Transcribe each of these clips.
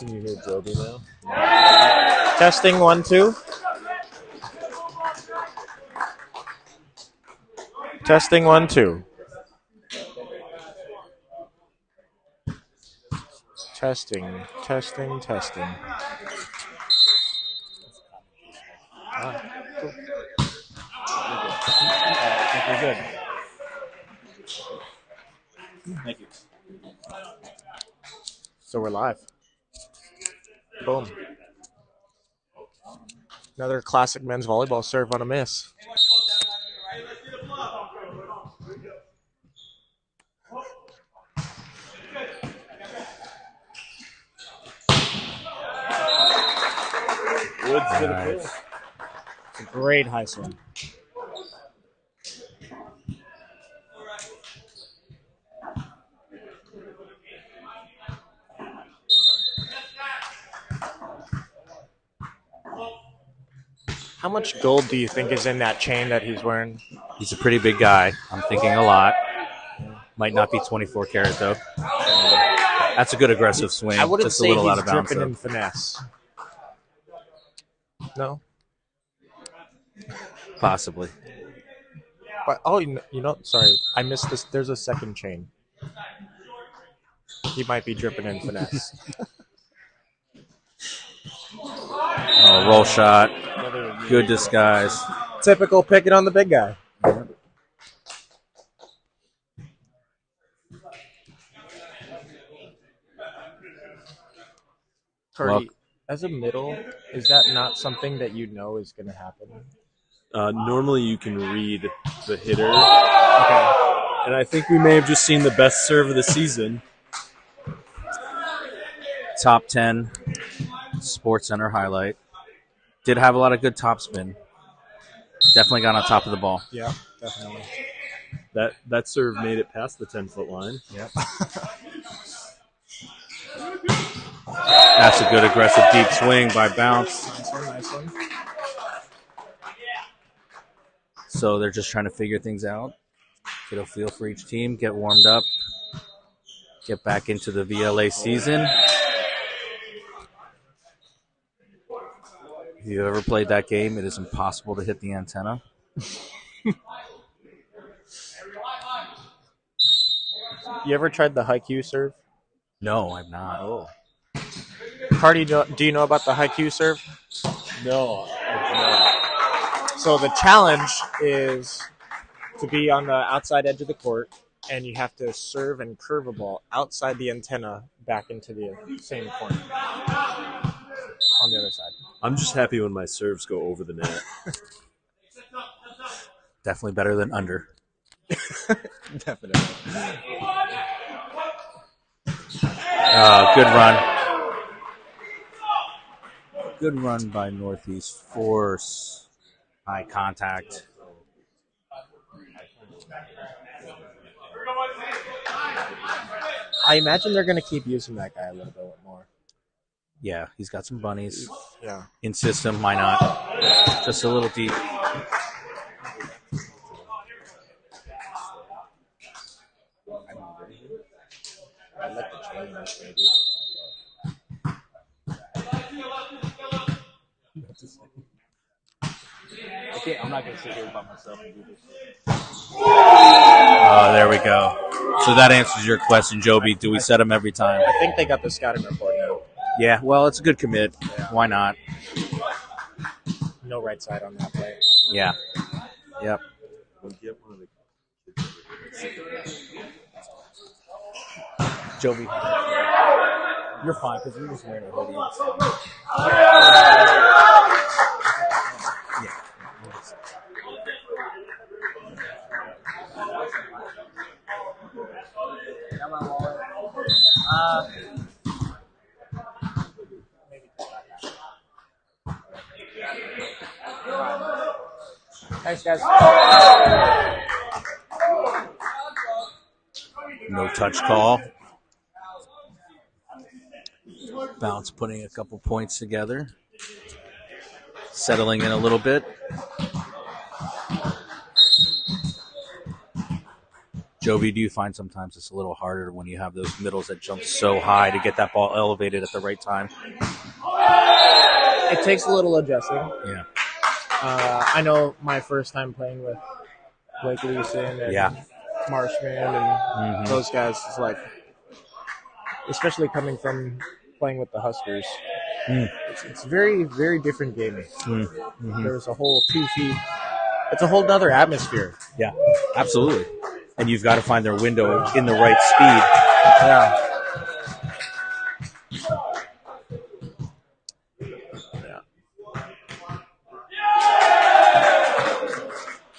Can you hear Joby now? Testing 1, 2. Testing 1, 2. Testing. Cool. I think we're good. Thank you. So we're live. Boom. Another classic men's volleyball serve on a miss. Woods for the kill. It's a great high swing. How much gold do you think is in that chain that he's wearing? He's a pretty big guy. I'm thinking a lot. Might not be 24 karat though. That's a good aggressive swing. I wouldn't Just say a little he's out of bounds. dripping Though. in finesse. No? Possibly. But, sorry. I missed this. There's a second chain. He might be dripping in finesse. Oh, roll shot. Good disguise. Typical picking on the big guy. Curdy, as a middle, is that not something that you know is going to happen? Normally you can read the hitter. Okay. And I think we may have just seen the best serve of the season. Top 10 Sports Center highlight. Did have a lot of good topspin. Definitely got on top of the ball. Yeah, definitely. That serve made it past the 10-foot line. Yep. That's a good aggressive deep swing by Bounce. Nice one. So they're just trying to figure things out. Get a feel for each team. Get warmed up. Get back into the VLA season. If you've ever played that game, it is impossible to hit the antenna. You ever tried the haiku serve? No, I'm not. Oh. Cardi, do you know about the haiku serve? No. So the challenge is to be on the outside edge of the court, and you have to serve and curve a ball outside the antenna back into the same corner on the other side. I'm just happy when my serves go over the net. Definitely better than under. Definitely. Good run. Good run by Northeast. Force. High contact. I imagine they're going to keep using that guy a little bit more. Yeah, he's got some bunnies. Yeah. In system, why not? Just a little deep. I like the change, maybe. I'm not going to sit here by myself and do this. Oh, there we go. So that answers your question, Joby. Do we set him every time? I think they got the scouting report now. Yeah, well, it's a good commit. Why not? No right side on that play. Yeah. Yep. Joby, you're fine because you're just wearing a hoodie. Thanks, guys. No touch call. Bounce putting a couple points together. Settling in a little bit. Jovi, do you find sometimes it's a little harder when you have those middles that jump so high to get that ball elevated at the right time? It takes a little adjusting. Yeah. I know my first time playing with Blake Leeson and Marshman and those guys is like, especially coming from playing with the Huskers, it's very, very different game. There's a whole 2 feet. It's a whole other atmosphere. Yeah, absolutely. And you've got to find their window in the right speed. Yeah.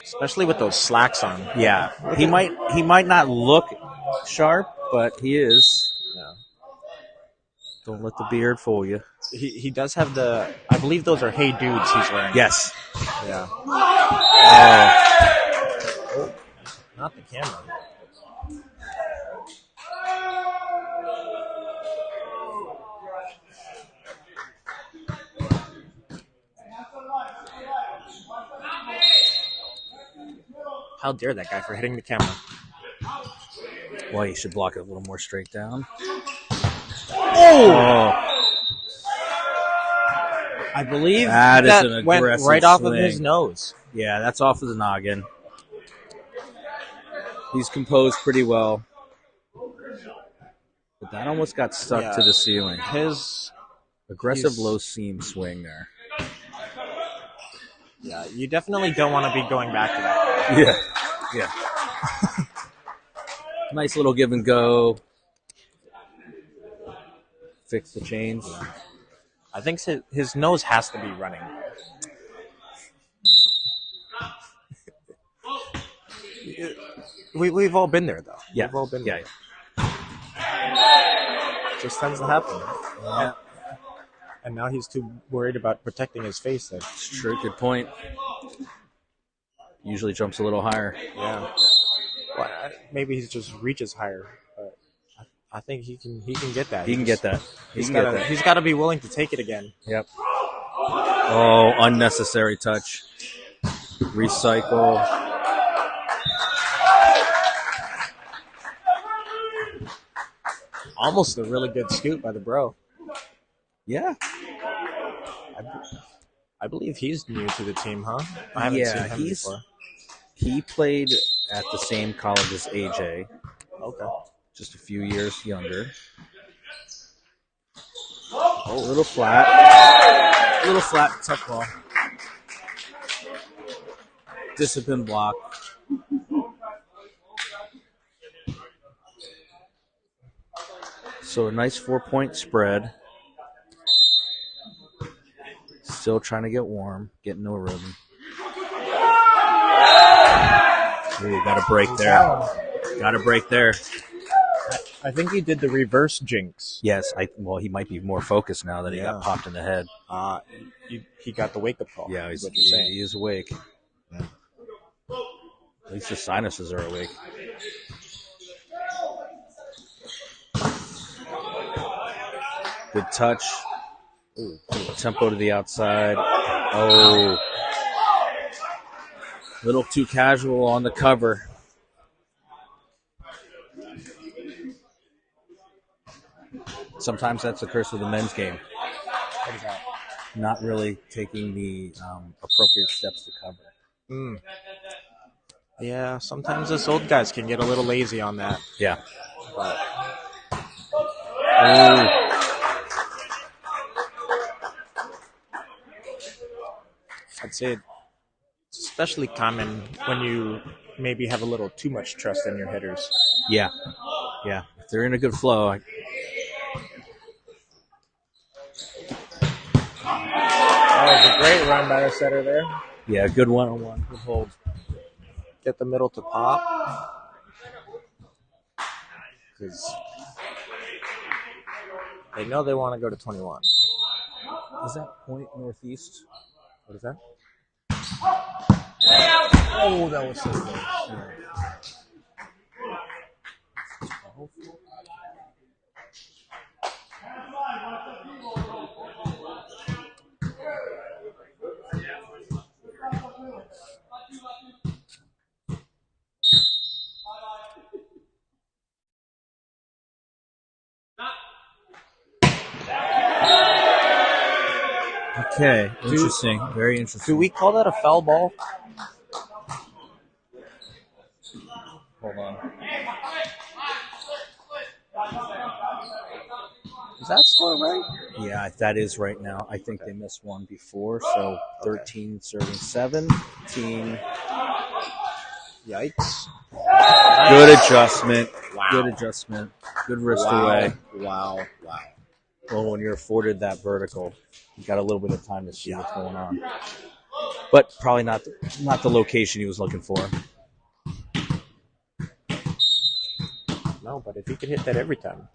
Especially with those slacks on. Yeah, he might not look sharp, but he is. Yeah. Don't let the beard fool you. He does have the. I believe those are Hey Dudes he's wearing. Yes. Yeah. Not the camera. How dare that guy for hitting the camera? Well, you should block it a little more straight down. Oh! I believe that is an went aggressive right off swing. of his nose. Yeah, that's off of the noggin. He's composed pretty well. But that almost got stuck to the ceiling. His aggressive low seam swing there. Yeah, you definitely don't want to be going back to that. Yeah. Nice little give and go. Fix the chains. I think his nose has to be running. We've all been there, though. Yeah. We've all been there. Yeah. It just tends to happen. Yeah. And now he's too worried about protecting his face. It's true. Good point. Usually jumps a little higher. Yeah. Well, maybe he just reaches higher. But I think he can get that. He can get that. He's got to be willing to take it again. Yep. Oh, unnecessary touch. Recycle. Almost a really good scoop by the bro. Yeah. I believe he's new to the team, huh? I haven't seen him before. He played at the same college as AJ. Okay. Just a few years younger. Oh, a little flat. A little flat, tough ball. Discipline block. So a nice 4-point spread. Still trying to get warm, get into a rhythm. Ooh, got a break there. Got a break there. I think he did the reverse jinx. Yes, he might be more focused now that he got popped in the head. He got the wake-up call. Yeah, he is awake. Yeah. At least his sinuses are awake. Good touch. Ooh, tempo to the outside. Oh. Little too casual on the cover. Sometimes that's the curse of the men's game. What is that? Not really taking the appropriate steps to cover. Yeah, sometimes us old guys can get a little lazy on that. Yeah. But... I'd say it's especially common when you maybe have a little too much trust in your hitters. Yeah. Yeah. If they're in a good flow. That was a great run by the setter there. Yeah, good one-on-one. Good hold. Get the middle to pop. Because they know they want to go to 21. Is that point northeast? What is that? Oh, that was so close. Yeah. Okay, interesting. Very interesting. Do we call that a foul ball? Hold on. Is that score right? Yeah, that is right now. I think they missed one before, so 13 serving 17. Yikes. Good adjustment. Wow. Good adjustment. Good wrist Wow. away. Wow. Well, when you're afforded that vertical, you got a little bit of time to see what's going on. But probably not the location he was looking for. No, but if he could hit that every time.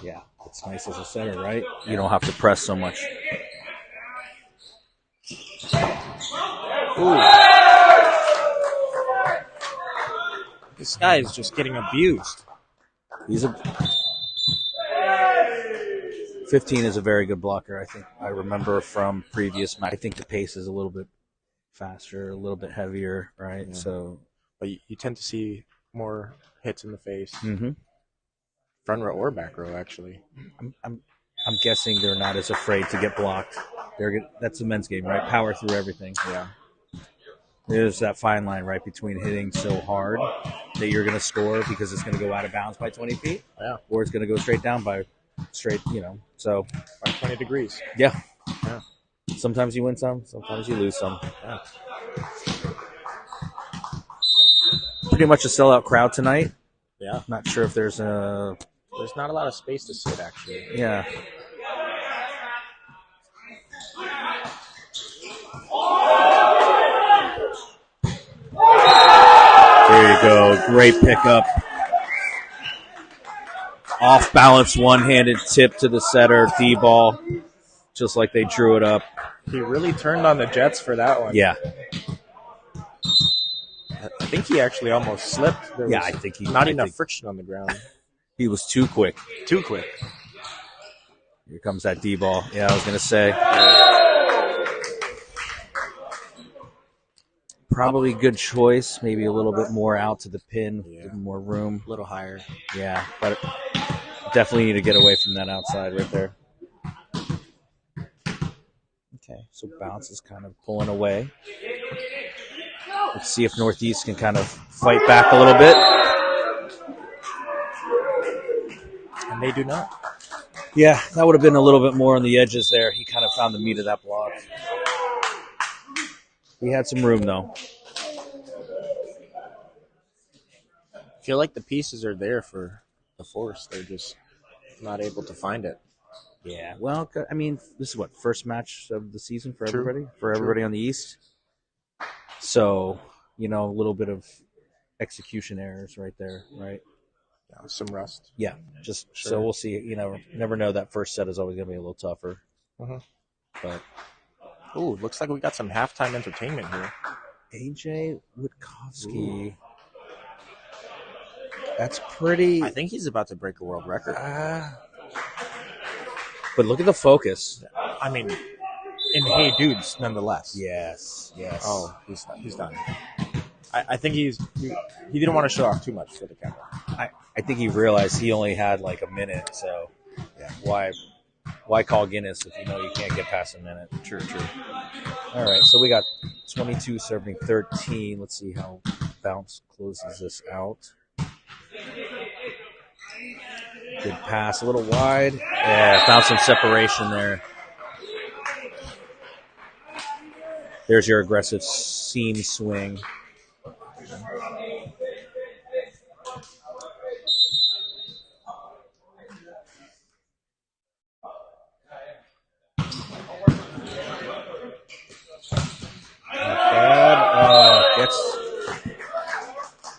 Yeah, it's nice as a center, right? You don't have to press so much. Ooh. This guy is just getting abused. 15 is a very good blocker, I think. I remember from previous match. I think the pace is a little bit faster, a little bit heavier, right? Yeah. So, But you tend to see more hits in the face. mm-hmm. Front row or back row, actually. I'm guessing they're not as afraid to get blocked. That's the men's game, right? Power through everything. Yeah. There's that fine line, right, between hitting so hard that you're going to score because it's going to go out of bounds by 20 feet, or it's going to go straight down by so by 20 degrees. Yeah. Sometimes you win some, sometimes you lose some. Yeah. Pretty much a sellout crowd tonight. Yeah. Not sure if there's not a lot of space to sit, actually. Yeah. There you go. Great pickup. Off balance, one-handed tip to the setter, D-ball, just like they drew it up. He really turned on the Jets for that one. Yeah. I think he actually almost slipped. There was I think he not enough friction on the ground. He was too quick. Too quick. Here comes that D-ball. Yeah, I was going to say. Probably good choice. Maybe a little bit more out to the pin. Yeah. Give him more room. A little higher. Yeah, but definitely need to get away from that outside right there. Okay, so bounce is kind of pulling away. Let's see if Northeast can kind of fight back a little bit. And they do not. Yeah, that would have been a little bit more on the edges there. He kind of found the meat of that block. He had some room, though. I feel like the pieces are there for the force. They're just not able to find it. Yeah, well, I mean, this is what, first match of the season for True. everybody? For everybody on the East? So, a little bit of execution errors right there, right? Yeah, some rust. Yeah, so we'll see. Never know. That first set is always going to be a little tougher. Uh-huh. But ooh, looks like we got some halftime entertainment here. AJ Witkowski. That's pretty. I think he's about to break a world record. But look at the focus. I mean, in Hey Dudes, nonetheless. Yes. Oh, he's done. I think he didn't want to show off too much for the camera. I think he realized he only had like a minute, so why call Guinness if you know you can't get past a minute? True. All right, so we got 22 serving 13. Let's see how Bounce closes this out. Good pass, a little wide. Yeah, found some separation there. There's your aggressive seam swing.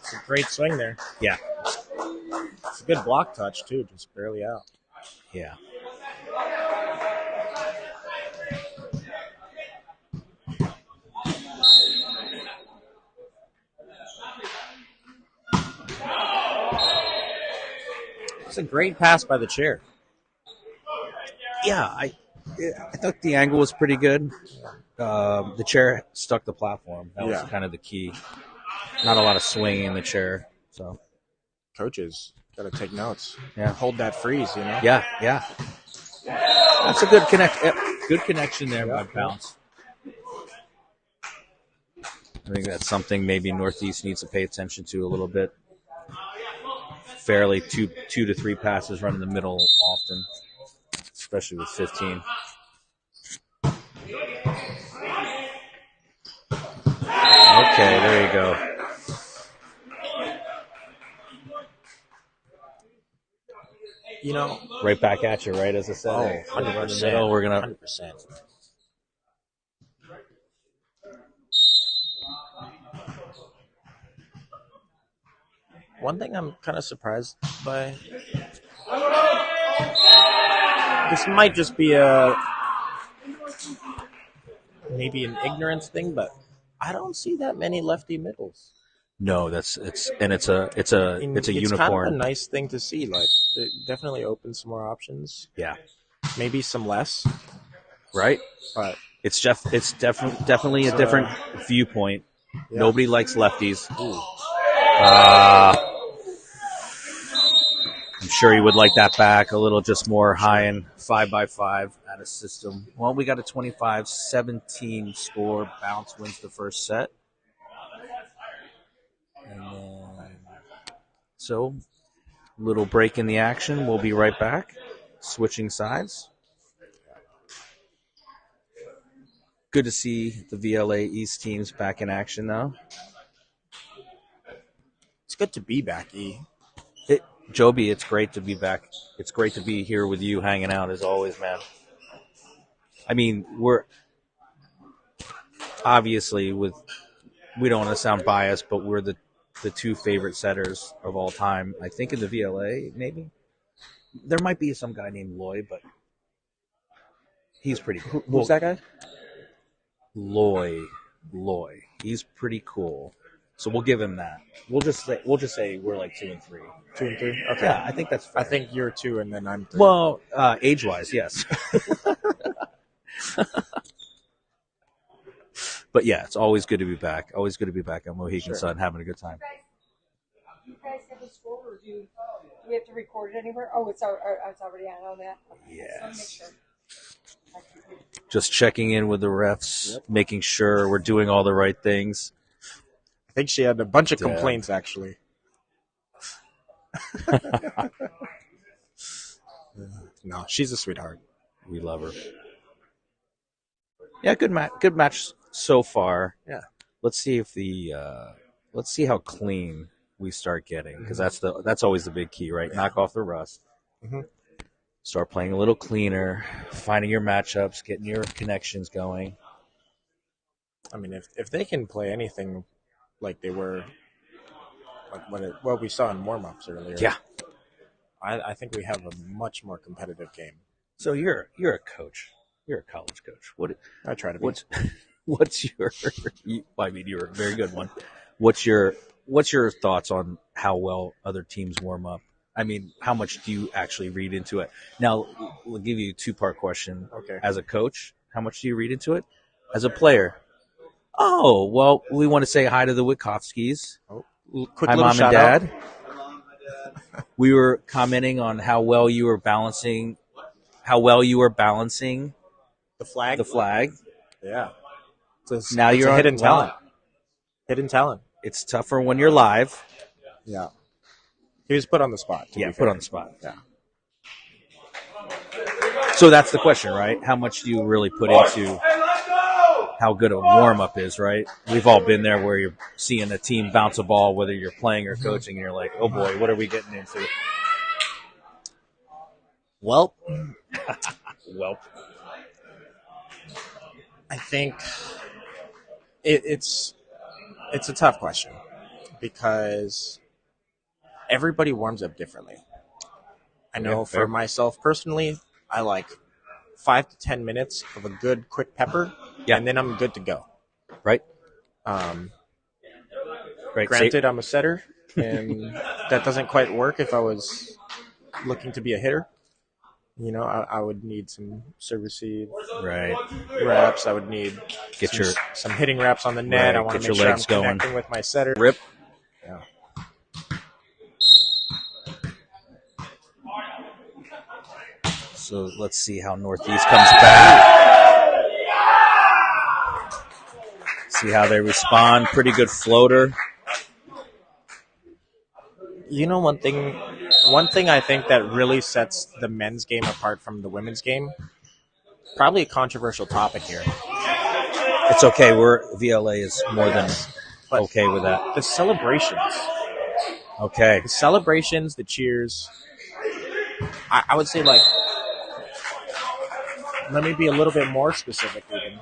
It's a great swing there. Yeah. It's a good block touch, too, just barely out. Yeah. It's a great pass by the chair. Yeah, I thought the angle was pretty good. The chair stuck the platform. That was kind of the key. Not a lot of swinging in the chair. So, coaches got to take notes. Yeah, hold that freeze. Yeah. That's a good connect. Good connection there by bounce. I think that's something maybe Northeast needs to pay attention to a little bit. Fairly two to three passes run in the middle often, especially with 15. Okay, there you go. You know, right back at you, right? As I said, 100%. We're gonna 100%. One thing I'm kind of surprised by. This might just be maybe an ignorance thing, but I don't see that many lefty middles. No, it's a It's unicorn. kind of a nice thing to see. Like, it definitely opens some more options. Yeah, Maybe some less, right. but It's definitely a different viewpoint. yeah. Nobody likes lefties. I'm sure you would like that back a little, just more high and 5x5 out of system. Well, we got a 25-17 score. Bounce wins the first set. And then, so, little break in the action. We'll be right back. Switching sides. Good to see the VLA East teams back in action now. It's good to be back, E. Joby, it's great to be back. It's great to be here with you, hanging out as always, man. I mean, we're obviously we don't want to sound biased, but we're the two favorite setters of all time. I think in the VLA, maybe there might be some guy named Loy, but he's pretty cool. Who's that guy? Loy. He's pretty cool. So we'll give him that. We'll just say we're like 2 and 3. 2 and 3. Okay. Yeah, I think that's fair. I think you're 2 and then I'm 3. Well, age-wise, yes. But yeah, it's always good to be back. Always good to be back on Mohegan Sun, having a good time. You guys have a score, or do we have to record it anywhere? Oh, it's already on all that. Okay. Yes. So Just checking in with the refs, making sure we're doing all the right things. I think she had a bunch of complaints, actually. No, she's a sweetheart. We love her. Yeah, good match so far. Yeah. Let's see if let's see how clean we start getting, because that's always the big key, right? Yeah. Knock off the rust. Mm-hmm. Start playing a little cleaner, finding your matchups, getting your connections going. I mean, if they can play anything like they were, like what we saw in warm-ups earlier. Yeah. I think we have a much more competitive game. So you're a coach. You're a college coach. I try to be. What's your? I mean, you're a very good one. What's your thoughts on how well other teams warm up? I mean, how much do you actually read into it? Now, we'll give you a 2-part question. Okay. As a coach, how much do you read into it? As a player, oh well, we want to say hi to the Witkowskis. Oh, hi, Mom and Dad. We were commenting on how well you were balancing the flag. The flag. Yeah. Now you're a hidden talent. Hidden talent. It's tougher when you're live. Yeah. He was put on the spot. Put on the spot. Yeah. So that's the question, right? How much do you really put into how good a warm-up is, right? We've all been there where you're seeing a team bounce a ball, whether you're playing or coaching, and you're like, oh boy, what are we getting into? Well, I think it's a tough question because everybody warms up differently. I know for myself personally, I like 5 to 10 minutes of a good quick pepper, and then I'm good to go. Right. Granted, I'm a setter, and that doesn't quite work if I was looking to be a hitter. You know, I would need some serve receive reps. I would need some hitting reps on the net. Right. I want to make sure I'm connecting with my setter. Rip. Yeah. So let's see how Northeast comes back. See how they respond. Pretty good floater. You know, one thing I think that really sets the men's game apart from the women's game, probably a controversial topic here, It's okay. VLA is more than but okay with that. the celebrations. Okay. The celebrations, the cheers. I would say, like, let me be a little bit more specific even.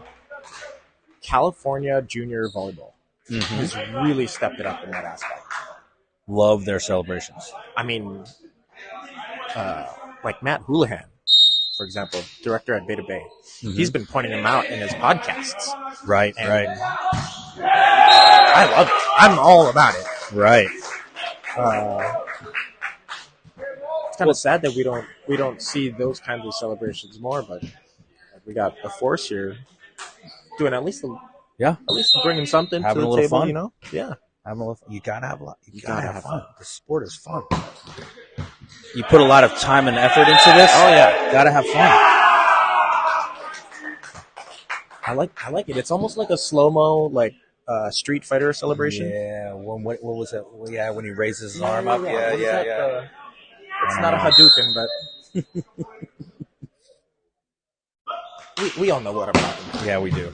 California junior volleyball has really stepped it up in that aspect. Love their celebrations. I mean, like Matt Houlihan, for example, director at Beta Bay, he's been pointing them out in his podcasts. Right, And right, I love it. I'm all about it. right. It's kind of sad that we don't see those kinds of celebrations more, but we got a force here doing at least bringing something Having to a the little table, fun. you know? Yeah. You gotta have a lot. You gotta gotta have have fun. The sport is fun. You put a lot of time and effort into this. Oh yeah, Gotta have fun. I like it. It's almost like a slow-mo, like Street Fighter celebration. Yeah. What was it? Well, yeah, when he raises his arm up. What Yeah, is yeah, that, yeah. it's not a Hadouken, but we all know what I'm talking about. Yeah, we do.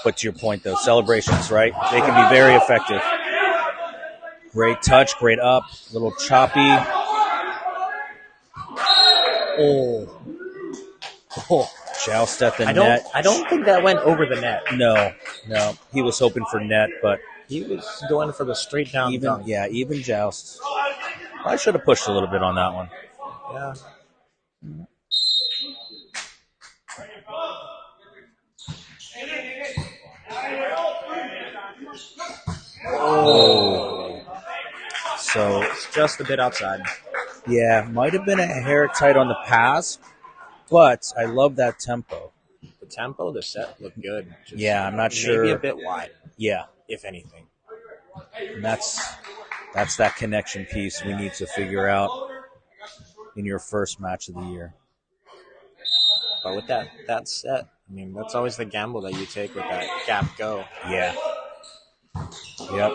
But to your point, though, celebrations, right? They can be very effective. Great touch, great up, little choppy. Oh, Joust at the I net. don't think that went over the net. No. He was hoping for net, but He was going for the straight down dunk. even joust. I should have pushed a little bit on that one. Yeah. Oh. So, It's just a bit outside. yeah, might have been a hair tight on the pass, but I love that tempo. The tempo, the set looked good. Just Yeah, I'm not maybe sure. a bit wide, Yeah, if anything. and that's that connection piece we need to figure out in your first match of the year. But with that set, I mean, that's always the gamble that you take with that gap go. Yeah. Yep.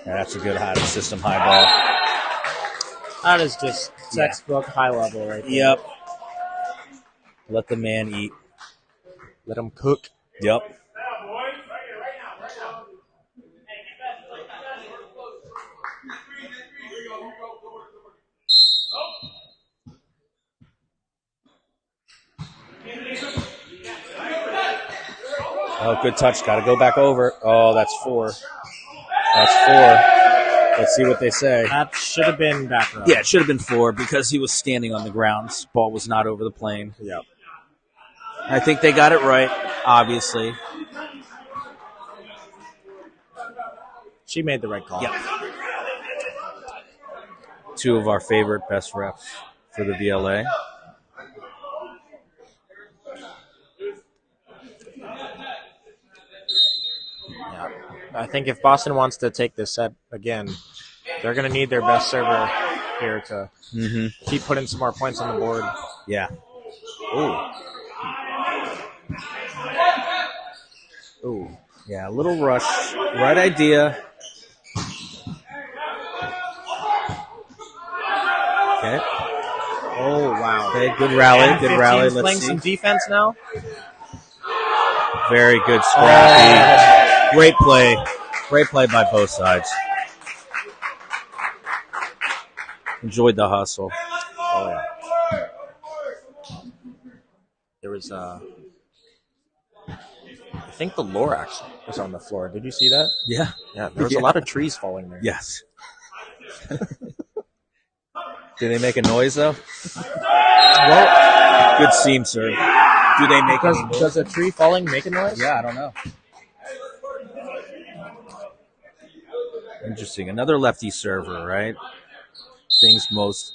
Yeah, that's a good system high ball. That is just textbook high level right there. Yep. Let the man eat. Let him cook. Yep. Oh, good touch. Got to go back over. Oh, that's 4. That's 4. Let's see what they say. That should have been back row. Yeah, it should have been 4 because he was standing on the ground. Ball was not over the plane. Yep. I think they got it right, obviously. She made the right call. Yep. 2 of our favorite best refs for the VLA. Yeah. I think if Boston wants to take this set again, they're going to need their best server here to keep putting some more points on the board. Yeah. Ooh. Yeah, a little rush. Right idea. Okay. Oh, wow. Okay, good rally. And Good rally. 15's Let's playing see. some defense now. Very good scrappy. Great play. Great play by both sides. Enjoyed the hustle. Oh, yeah. There was, I think the Lorax was on the floor. Did you see that? Yeah. Yeah, there was a lot of trees falling there. Yes. Do they make a noise, though? Well, Good seam serve. Do they make any noise? does a tree falling make a noise? Yeah, I don't know. Interesting. Another lefty server, right? Things most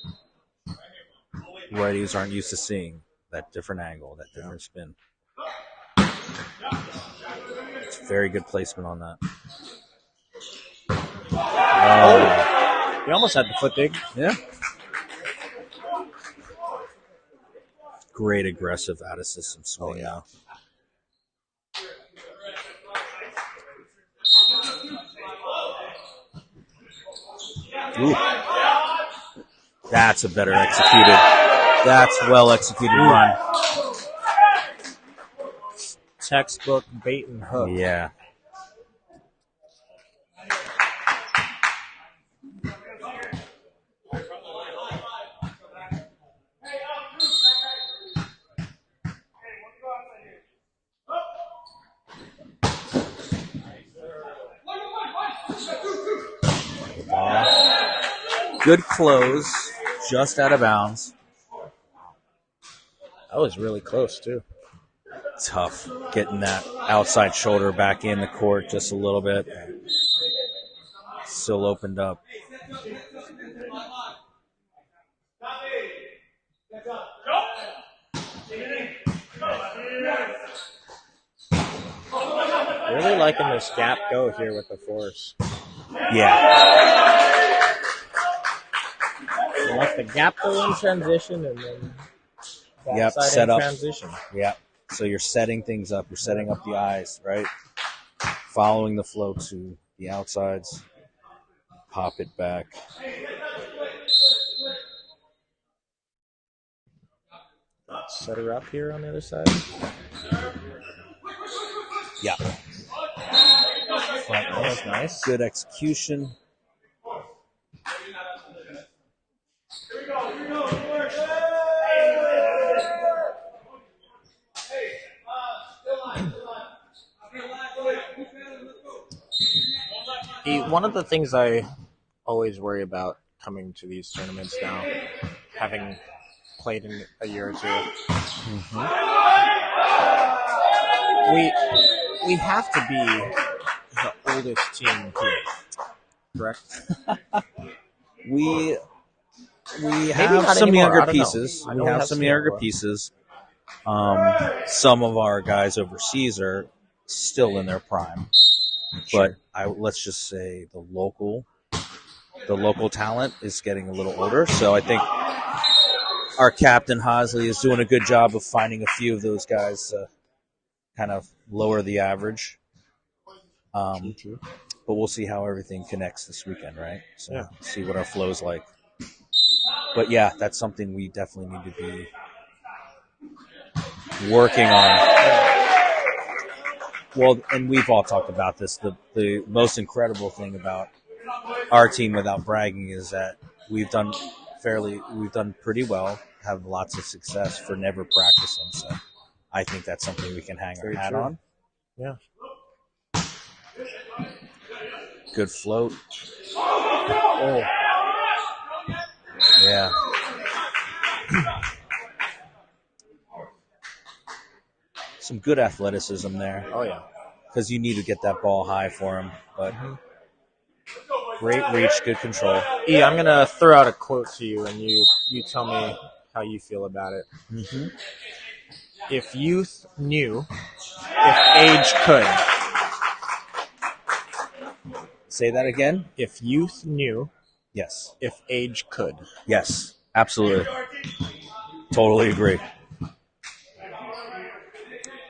righties aren't used to seeing. That different angle, that different spin. It's very good placement on that. Oh. He almost had the foot dig. Yeah. Great aggressive out of system swing. Yeah. Ooh. That's a better executed. That's well executed run. Textbook bait and hook. Yeah. Good close, just out of bounds. That was really close, too. Tough getting that outside shoulder back in the court just a little bit. Still opened up. Really liking this gap go here with the force. Yeah. You like the gap go in transition and then Yep, backside set in up. transition. Yeah. So you're setting things up. You're setting up the eyes, right? Following the flow to the outsides. Pop it back. Set her up here on the other side. Yeah. That was nice. Good execution. One of the things I always worry about coming to these tournaments now, having played in a year or two, we have to be the oldest team here, correct? We not have some anymore, I younger don't know. pieces. I know We we have have some some younger more. pieces. Some of our guys overseas are still in their prime, but let's just say the local talent is getting a little older. So I think our captain Hosley is doing a good job of finding a few of those guys to kind of lower the average. True. But we'll see how everything connects this weekend, right? So Yeah. see what our flow's like. But yeah, that's something we definitely need to be working on. Well, and we've all talked about this. The most incredible thing about our team, without bragging, is that we've done pretty well, have lots of success for never practicing. So I think that's something we can hang our hat on. Yeah. Good float. Oh. Yeah. Some good athleticism there. Oh, yeah. Because you need to get that ball high for him. But great reach, good control. I'm going to throw out a quote to you, and you tell me how you feel about it. Mm-hmm. If youth knew, if age could. Say that again? If youth knew, Yes. if age could. Yes, absolutely. Totally agree.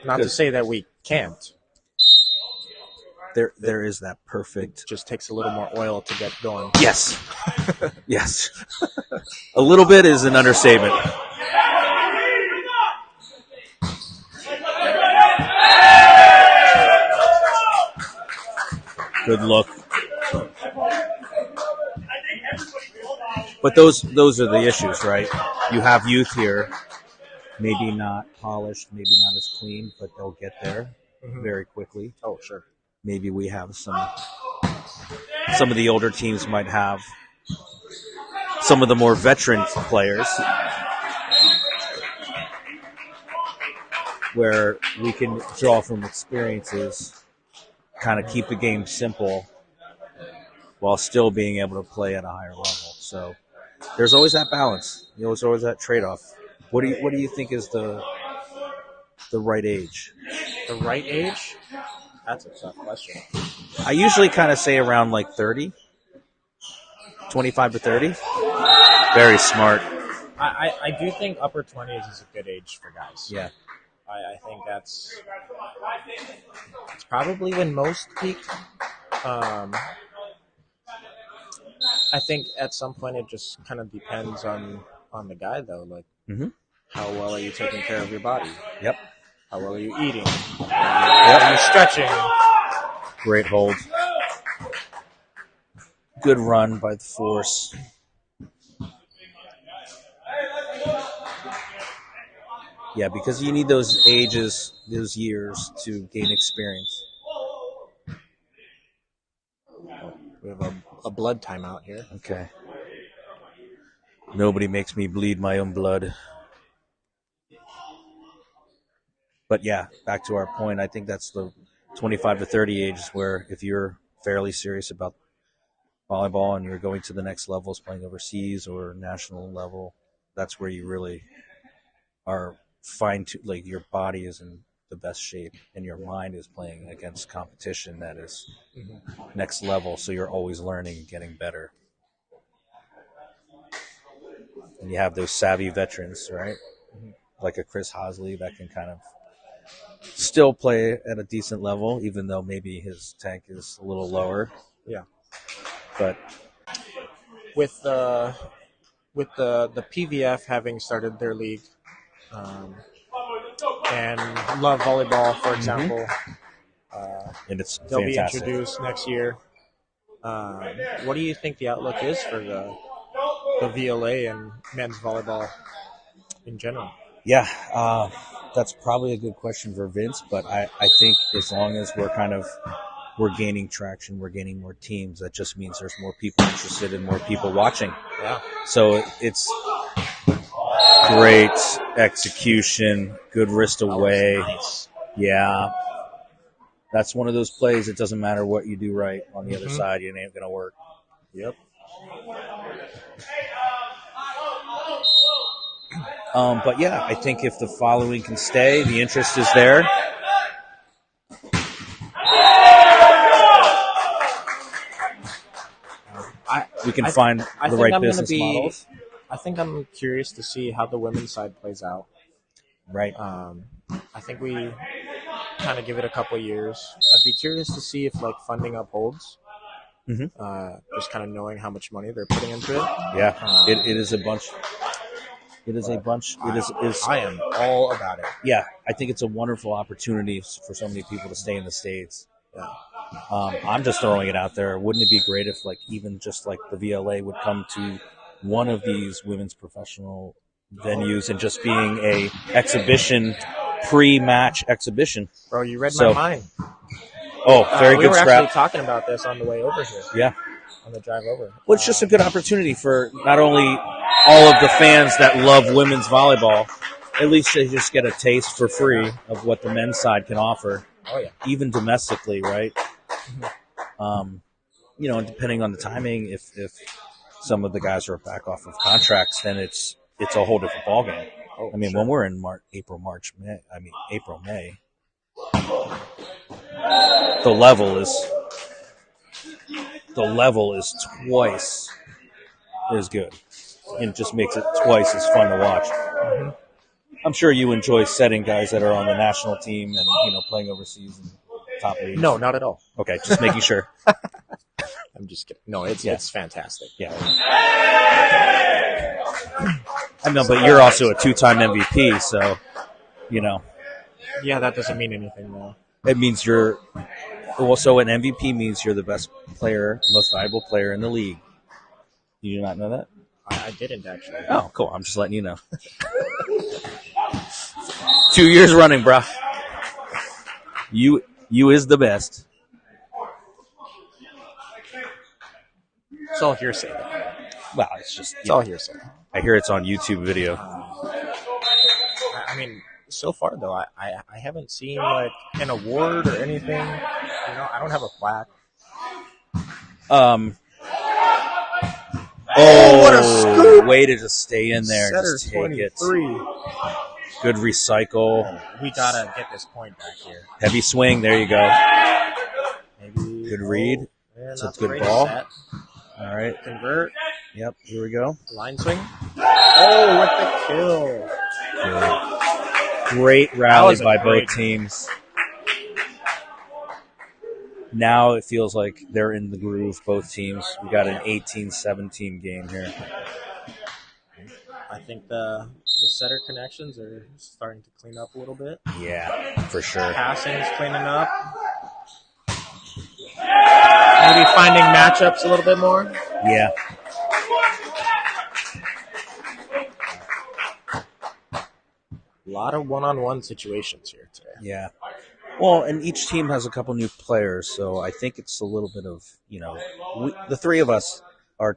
Not to say that we can't. There is that perfect. Just takes a little more oil to get going. Yes. Yes. A little bit is an understatement. Good look. But those are the issues, right? You have youth here, maybe not polished, maybe not as clean, but they'll get there very quickly. Oh, sure. Maybe we have some of the older teams might have some of the more veteran players where we can draw from experiences, kind of keep the game simple while still being able to play at a higher level. So there's always that balance. There's always that trade-off. What do you think is the right age? The right age? That's a tough question. I usually kind of say around like 30, 25 to 30. Very smart. I do think upper 20s is a good age for guys. Yeah. I think it's probably when most peak. I think at some point it just kind of depends on the guy though. Like, Mm-hmm. how well are you taking care of your body? Yep. How well are you eating? Are you stretching? Great hold. Good run by the force. Yeah, because you need those ages, those years to gain experience. We have a blood timeout here. Okay. Nobody makes me bleed my own blood. But yeah, back to our point, I think that's the 25 to 30 ages where if you're fairly serious about volleyball and you're going to the next levels, playing overseas or national level, that's where you really are like your body is in the best shape and your mind is playing against competition that is next level. So you're always learning and getting better. And you have those savvy veterans, right? Like a Chris Hosley that can kind of still play at a decent level, even though maybe his tank is a little lower. Yeah. But with the PVF having started their league, and Love Volleyball, for example, and it's they'll fantastic. be introduced next year. What do you think the outlook is for the VLA and men's volleyball in general? Yeah, that's probably a good question for Vince, but I think as long as we're gaining traction, we're gaining more teams, that just means there's more people interested and more people watching. Yeah. So it's great execution, good wrist away. Nice. Yeah. That's one of those plays. It doesn't matter what you do right on the other side, it ain't going to work. Yep. But yeah, I think if the following can stay, the interest is there. We can find the right business models. I think I'm curious to see how the women's side plays out. Right. I think we kind of give it a couple of years. I'd be curious to see if like funding upholds. Just kind of knowing how much money they're putting into it. Yeah, it is a bunch. It is a bunch. I am all about it. Yeah, I think it's a wonderful opportunity for so many people to stay in the States. Yeah. I'm just throwing it out there. Wouldn't it be great if, like, even just like the VLA would come to one of these women's professional venues and just being a exhibition, pre-match exhibition? Bro, you read my mind. Oh, very we good were scrap. actually talking about this on the way over here. Yeah. On the drive over. Well, it's just a good opportunity for not only all of the fans that love women's volleyball, at least they just get a taste for free of what the men's side can offer. Oh, yeah. Even domestically, right? And depending on the timing, if some of the guys are back off of contracts, then it's a whole different ballgame. Oh, I mean, sure. when we're in April, May, the level is twice as good. And it just makes it twice as fun to watch. I'm sure you enjoy setting guys that are on the national team and playing overseas and top leagues. No, not at all. Okay, just making sure. I'm just kidding. No, it's fantastic. Yeah. I know, but you're also a two-time MVP, so Yeah, that doesn't mean anything though. It means so an MVP means you're the best player, most valuable player in the league. Did you not know that? I didn't actually. Oh, cool. I'm just letting you know. 2 years running, bro. You is the best. It's all hearsay. Well, it's just It's all hearsay. I hear it's on YouTube video. I mean, so far though, I haven't seen like an award or anything. I don't have a plaque. Oh, what a scoop! Way to just stay in there and Setter just take 23. it. Good recycle. We gotta get this point back here. Heavy swing. There you go. Maybe Good read. Yeah, It's a not good great ball. set. All right. Convert. Yep. Here we go. Line swing. Oh, with the kill. Great rally was a by great both teams. Now it feels like they're in the groove, both teams. We got an 18-17 game here. I think the setter connections are starting to clean up a little bit. Yeah, for sure. Passing's cleaning up. Maybe finding matchups a little bit more. Yeah. A lot of one-on-one situations here today. Yeah. Well, and each team has a couple new players, so I think it's a little bit of, the three of us, our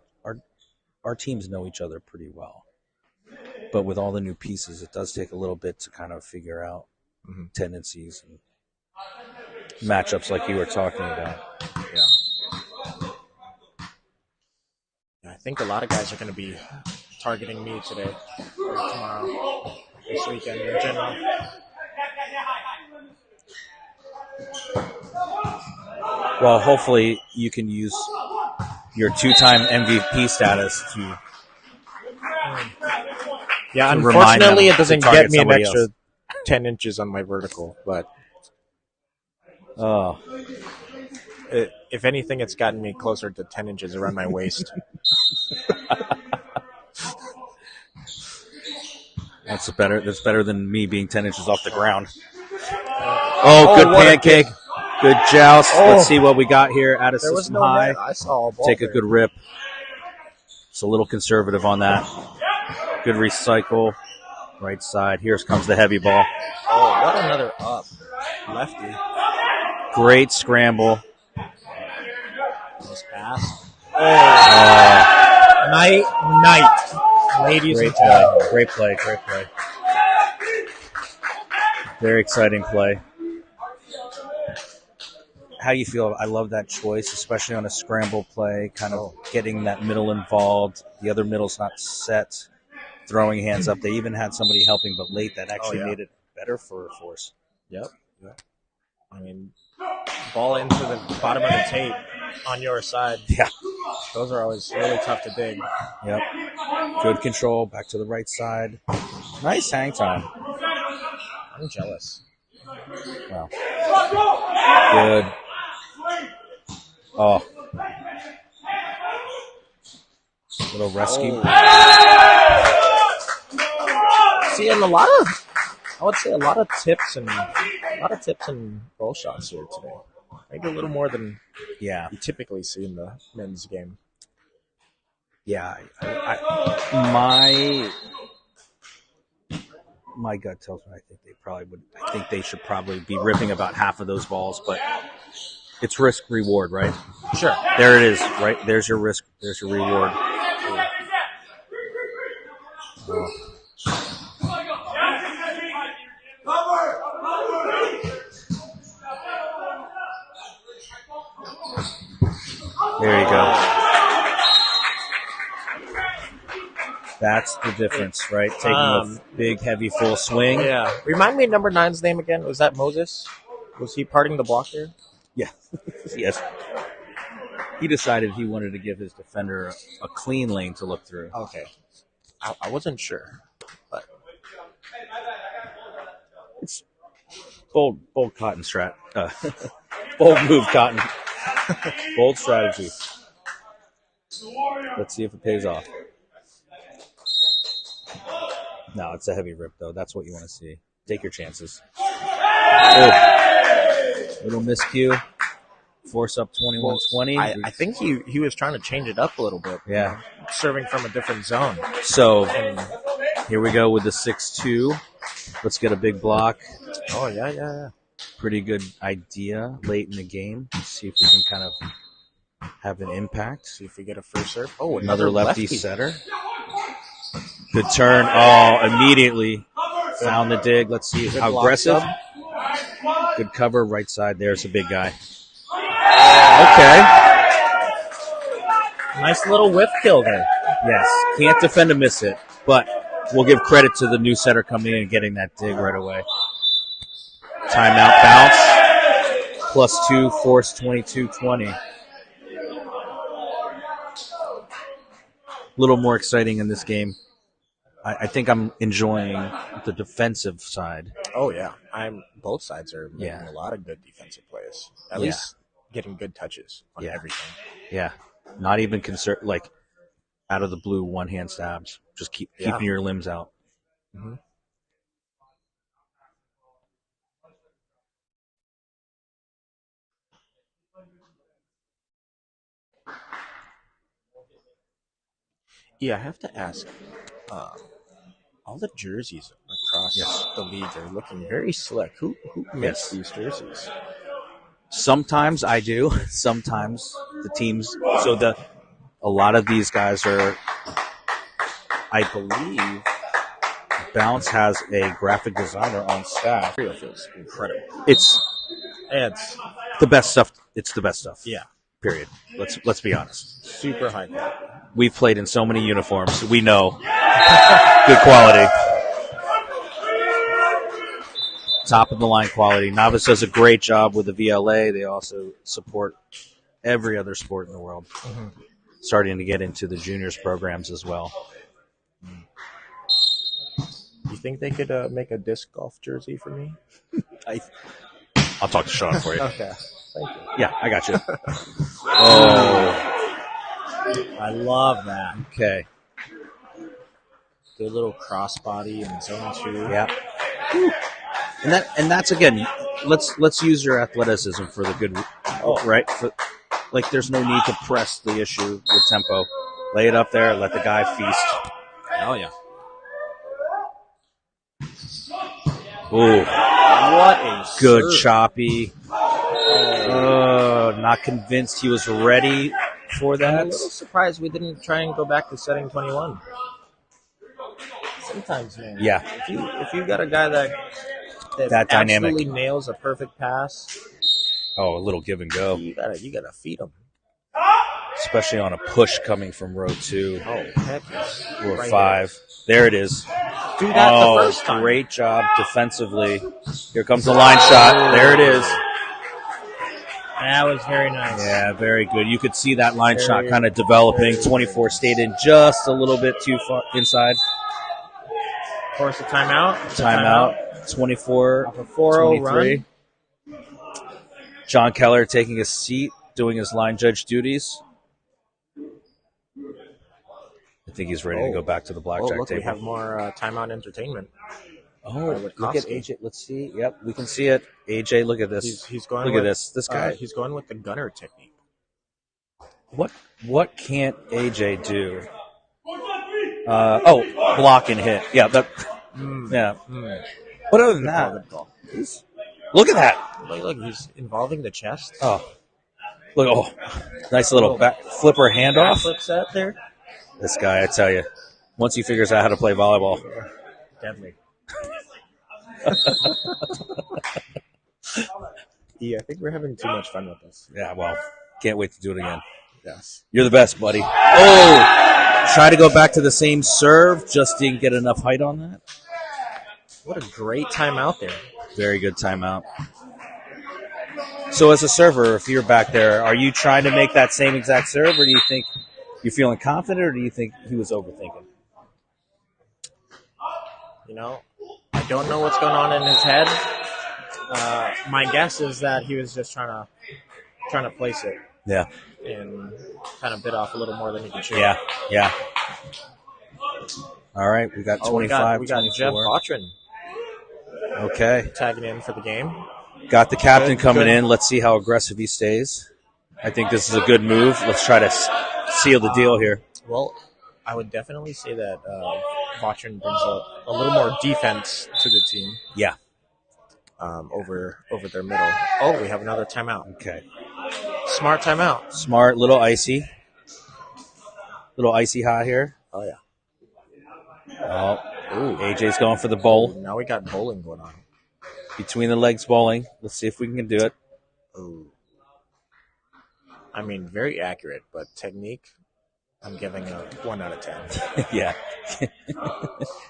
teams know each other pretty well. But with all the new pieces, it does take a little bit to kind of figure out tendencies and matchups like you were talking about. Yeah. I think a lot of guys are going to be targeting me today or tomorrow, this weekend in general. Well, hopefully you can use your two-time MVP status to Yeah, to remind unfortunately, them it doesn't to target get me an somebody extra else. 10 inches on my vertical, but Oh, if anything, it's gotten me closer to 10 inches around my waist. that's better than me being 10 inches off the ground. Oh, good what a pancake. Good joust. Let's see what we got here at a There was system no high. net. I saw a ball Take a there. good rip. It's a little conservative on that. Good recycle. Right side. Here comes the heavy ball. Oh, what another up. Lefty. Great scramble. Nice pass. Oh. Night. Ladies Great and gentlemen. play. Great play. Very exciting play. How do you feel? I love that choice, especially on a scramble play, kind of getting that middle involved. The other middle's not set. Throwing hands up. They even had somebody helping, but late that actually made it better for Force. Yep. I mean, ball into the bottom of the tape on your side. Yeah. Those are always really tough to dig. Yep. Good control. Back to the right side. Nice hang time. I'm jealous. Wow. Good. Oh. Little rescue. See, and I would say a lot of tips and roll shots here today. Maybe a little more than Yeah. you typically see in the men's game. Yeah. My gut tells me I think they should probably be ripping about half of those balls, but it's risk reward, right? Sure. There it is, right? There's your risk, there's your reward. Oh. There you go. That's the difference, right? Taking a big, heavy, full swing. Yeah. Remind me of number 9's name again. Was that Moses? Was he parting the block there? Yeah. Yes. He decided he wanted to give his defender a clean lane to look through. Okay. I wasn't sure. But It's bold cotton strat. Bold move, Cotton. Bold strategy. Let's see if it pays off. No, it's a heavy rip, though. That's what you want to see. Take your chances. Oh. Little miscue. Force up 21-20. I think he was trying to change it up a little bit. Yeah. Serving from a different zone. So And, here we go with the 6-2. Let's get a big block. oh, yeah. Pretty good idea late in the game. Let's see if we can kind of have an impact. See if we get a first serve. Oh, Another lefty setter. Good turn. Oh, immediately found the dig. Let's see how block aggressive. sub. Good cover. Right side. There's a big guy. Okay. Nice little whiff kill there. Yes. Can't defend to miss it, but we'll give credit to the new setter coming in and getting that dig right away. Timeout bounce. +2, Force 22-20. A little more exciting in this game. I think I'm enjoying the defensive side. Oh, yeah. Both sides are making Yeah. a lot of good defensive plays. At Yeah. least getting good touches on everything. Yeah. Not even like out of the blue one-hand stabs. Just keeping your limbs out. Mm-hmm. Yeah, I have to ask. All the jerseys across the league are looking very slick. Who makes these jerseys? Sometimes I do. Sometimes the teams. So a lot of these guys are. I believe Bounce has a graphic designer on staff. It feels incredible. It's the best stuff. It's the best stuff. Yeah. Period. Let's be honest. Super high quality. We've played in so many uniforms. We know good quality. Top of the line quality. Novice does a great job with the VLA. They also support every other sport in the world. Mm-hmm. Starting to get into the juniors programs as well. You think they could make a disc golf jersey for me? I'll talk to Sean for you. Okay. Thank you. Yeah, I got you. Oh. I love that. Okay. Good little crossbody in zone 2. Yeah. And that's again, let's use your athleticism for the good, right? Like there's no need to press the issue with tempo. Lay it up there, let the guy feast. Oh yeah. Ooh. What a good serve. choppy. Not convinced he was ready for that. I'm a little surprised we didn't try and go back to setting 21. Sometimes, man. Yeah. If you got a guy that dynamic absolutely nails a perfect pass. Oh, a little give and go. You gotta feed him. Especially on a push coming from row 2. Oh, heck yes. Or right 5. There it is. Do that the first time. Great job defensively. Here comes the line shot. There it is. That was very nice. Yeah, very good. You could see that line shot kind of developing. 24 stayed in just a little bit too far inside. Force a timeout. Timeout. 24. Off a 4-0 run. John Keller taking a seat, doing his line judge duties. I think he's ready to go back to the blackjack look, table. We have more timeout entertainment. Oh, look at AJ. Let's see. Yep, we can see it. AJ, look at this. He's going. Look at this. This guy. He's going with the gunner technique. What can't AJ do? Block and hit. Yeah, that. Yeah. But other than that, look at that. Look, he's involving the chest. Oh, look! Oh, nice little back flipper handoff. Flip set there. This guy, I tell you, once he figures out how to play volleyball, deadly. Yeah, I think we're having too much fun with this. Yeah, well, can't wait to do it again. Yes. You're the best, buddy. Oh! Try to go back to the same serve, just didn't get enough height on that. What a great timeout there. Very good timeout. So as a server, if you're back there, are you trying to make that same exact serve, or do you think you're feeling confident, or do you think he was overthinking? You know, I don't know what's going on in his head. My guess is that he was just trying to place it. Yeah. And kind of bit off a little more than he could chew. Yeah. All right, we got 25. We got Jeff Vautrin. Okay. Tagging in for the game. Got the captain coming in. Let's see how aggressive he stays. I think this is a good move. Let's try to seal the deal here. Well, I would definitely say that Vautrin brings a little more defense to the team. Yeah. Over their middle. Oh, we have another timeout. Okay. Smart timeout. Smart, little icy hot here. Oh yeah. Oh, AJ's going for the bowl. Now we got bowling going on. Between the legs bowling. Let's see if we can do it. Ooh. I mean, very accurate, but technique, I'm giving a 1 out of 10. Yeah.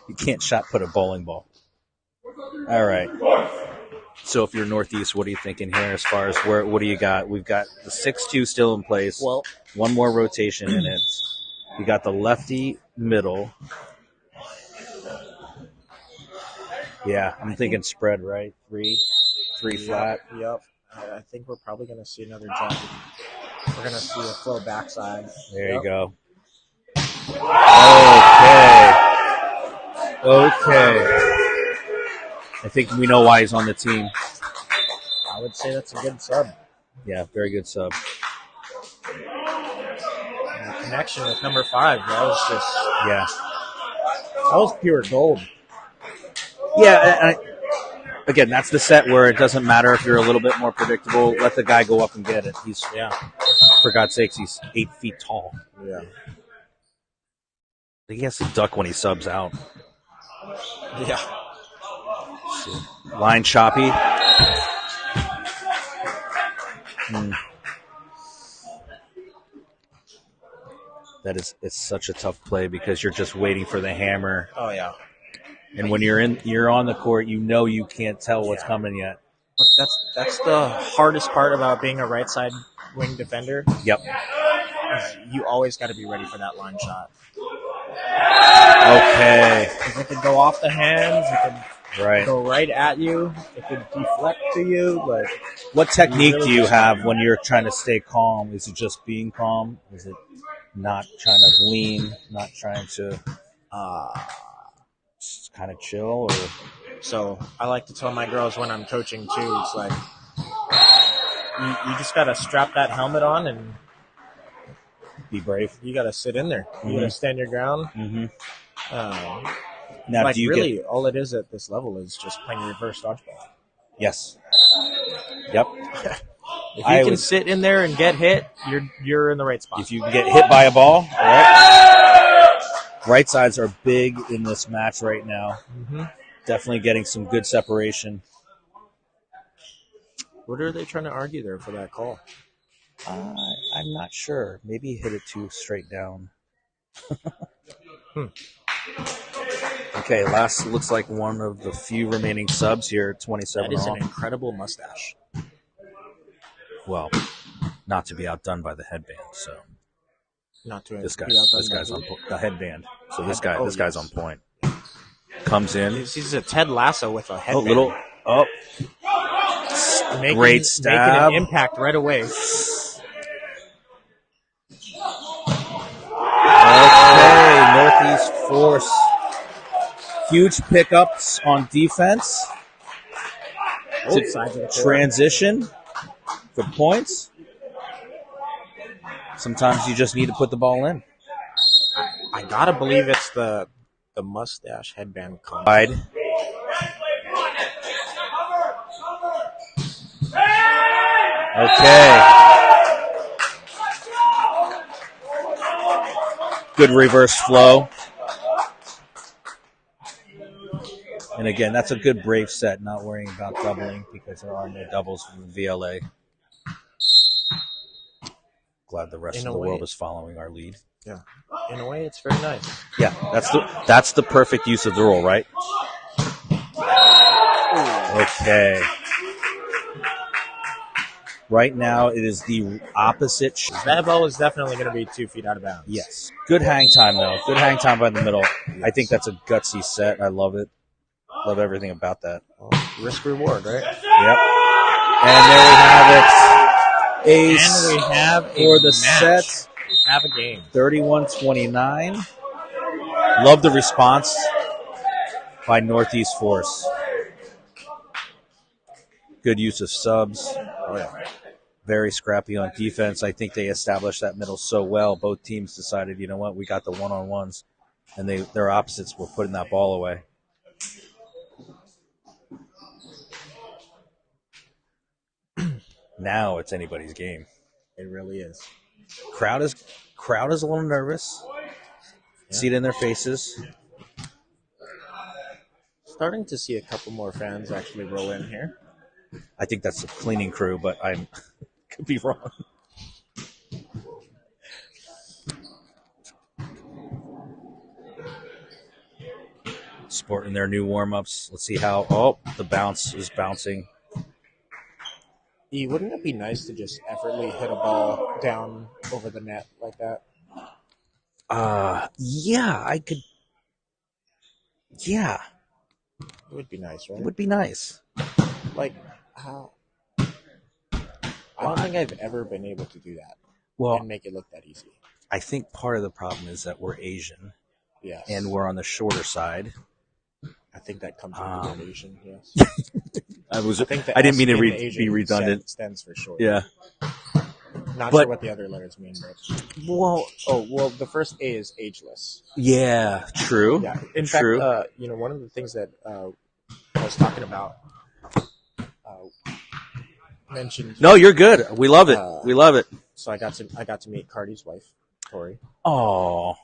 You can't shot put a bowling ball. All right. So if you're Northeast, what are you thinking here as far as what do you got? We've got the 6-2 still in place. Well, one more rotation in it. You got the lefty middle. Yeah, I'm thinking spread, right? Three flat. Yep. I think we're probably going to see another jump. We're going to see a flow backside. There Yep. you go. Okay. I think we know why he's on the team. I would say that's a good sub. Yeah, very good sub. And the connection with number 5, that was just Yeah. that was pure gold. Yeah, again, that's the set where it doesn't matter if you're a little bit more predictable. Let the guy go up and get it. For God's sakes, he's 8 feet tall. Yeah. He has to duck when he subs out. Yeah. Line choppy. It's such a tough play because you're just waiting for the hammer. Oh yeah. And when you're on the court, you can't tell what's coming yet. But that's the hardest part about being a right side wing defender. Yep. You always got to be ready for that line shot. Okay. Because it could go off the hands. It Right. could go right at you. It could deflect to you. But What technique do you have when you're trying to stay calm? Is it just being calm? Is it not trying to lean, not trying to just kind of chill? Or so I like to tell my girls when I'm coaching too. It's like you just got to strap that helmet on and be brave? you got to sit in there. You got to stand your ground. Mm-hmm. Now, like really, all it is at this level is just playing reverse dodgeball. Yes. Yep. If you can sit in there and get hit, you're in the right spot. If you can get hit by a ball, right sides are big in this match right now. Mm-hmm. Definitely getting some good separation. What are they trying to argue there for that call? I'm not sure. Maybe hit it too straight down. Okay, last looks like one of the few remaining subs here, 27 That is off. an incredible mustache. Well, not to be outdone by the headband. So Not to this be outdone guy's by on who? the headband. So this Oh, guy's yes. on point. Comes in. He's a Ted Lasso with a headband. Great Making stab. an impact right away. Okay, Northeast Force. Huge pickups on defense. Both sides of the court. Transition for points. Sometimes you just need to put the ball in. I gotta believe it's the mustache headband combo. Wide. Okay. Good reverse flow. And again, that's a good brave set, not worrying about doubling because there are no doubles from the VLA. Glad the rest of the world is following our lead. Yeah. In a way, it's very nice. Yeah, that's the perfect use of the rule, right? Okay. Right now, it is the opposite. That ball is definitely going to be 2 feet out of bounds. Yes. Good hang time, though. Good hang time by the middle. Yes. I think that's a gutsy set. I love it. Love everything about that. Well, risk reward, right? Yep. And there we have it. Ace and we have for the match. set. We have a game. 31-29. Love the response by Northeast Force. Good use of subs. Oh, yeah. Very scrappy on defense. I think they established that middle so well. Both teams decided, you know what, we got the one-on-ones, and their opposites were putting that ball away. Now it's anybody's game. It really is. Crowd is a little nervous. Yeah. See it in their faces. Starting to see a couple more fans actually roll in here. I think that's the cleaning crew, but I could be wrong. Sporting their new warm-ups. Let's see how... Oh, the bounce is bouncing. Wouldn't it be nice to just effortlessly hit a ball down over the net like that? Yeah, I could... Yeah. It would be nice, right? It would be nice. Like, how... I don't think I've ever been able to do that Well, and make it look that easy. I think part of the problem is that we're Asian Yes. and we're on the shorter side. I think that comes with being Asian, yes. I think the I didn't mean to S in be Asian redundant. stands for short. Yeah. Not But- sure what the other letters mean, but well, the first A is ageless. Yeah. True. Yeah. In True. fact, one of the things that I was talking about mentioned. No, you're good. We love it. We love it. So I got to meet Cardi's wife, Tori. Oh,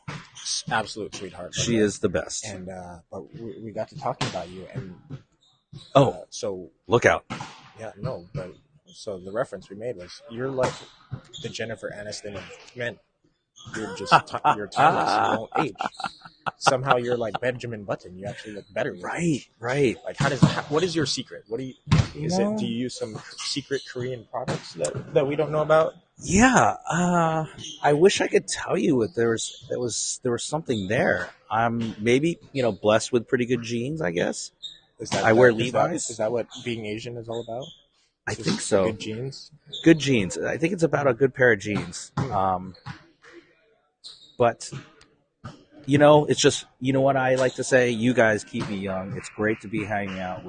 Absolute sweetheart. she is the best. And but we got to talking about you, and so Look out. yeah, no, but so the reference we made was you're like the Jennifer Aniston of men. You're just you're timeless. You won't age. Somehow you're like Benjamin Button. You actually look better. Right. Like what is your secret? What do you? Do you use some secret Korean products that we don't know about? Yeah. I wish I could tell you what there was something there. I'm maybe blessed with pretty good genes, I guess. I wear Levi's. Is that what being Asian is all about? I think so. Good genes. Good genes. I think it's about a good pair of jeans. But it's just what I like to say. You guys keep me young. It's great to be hanging out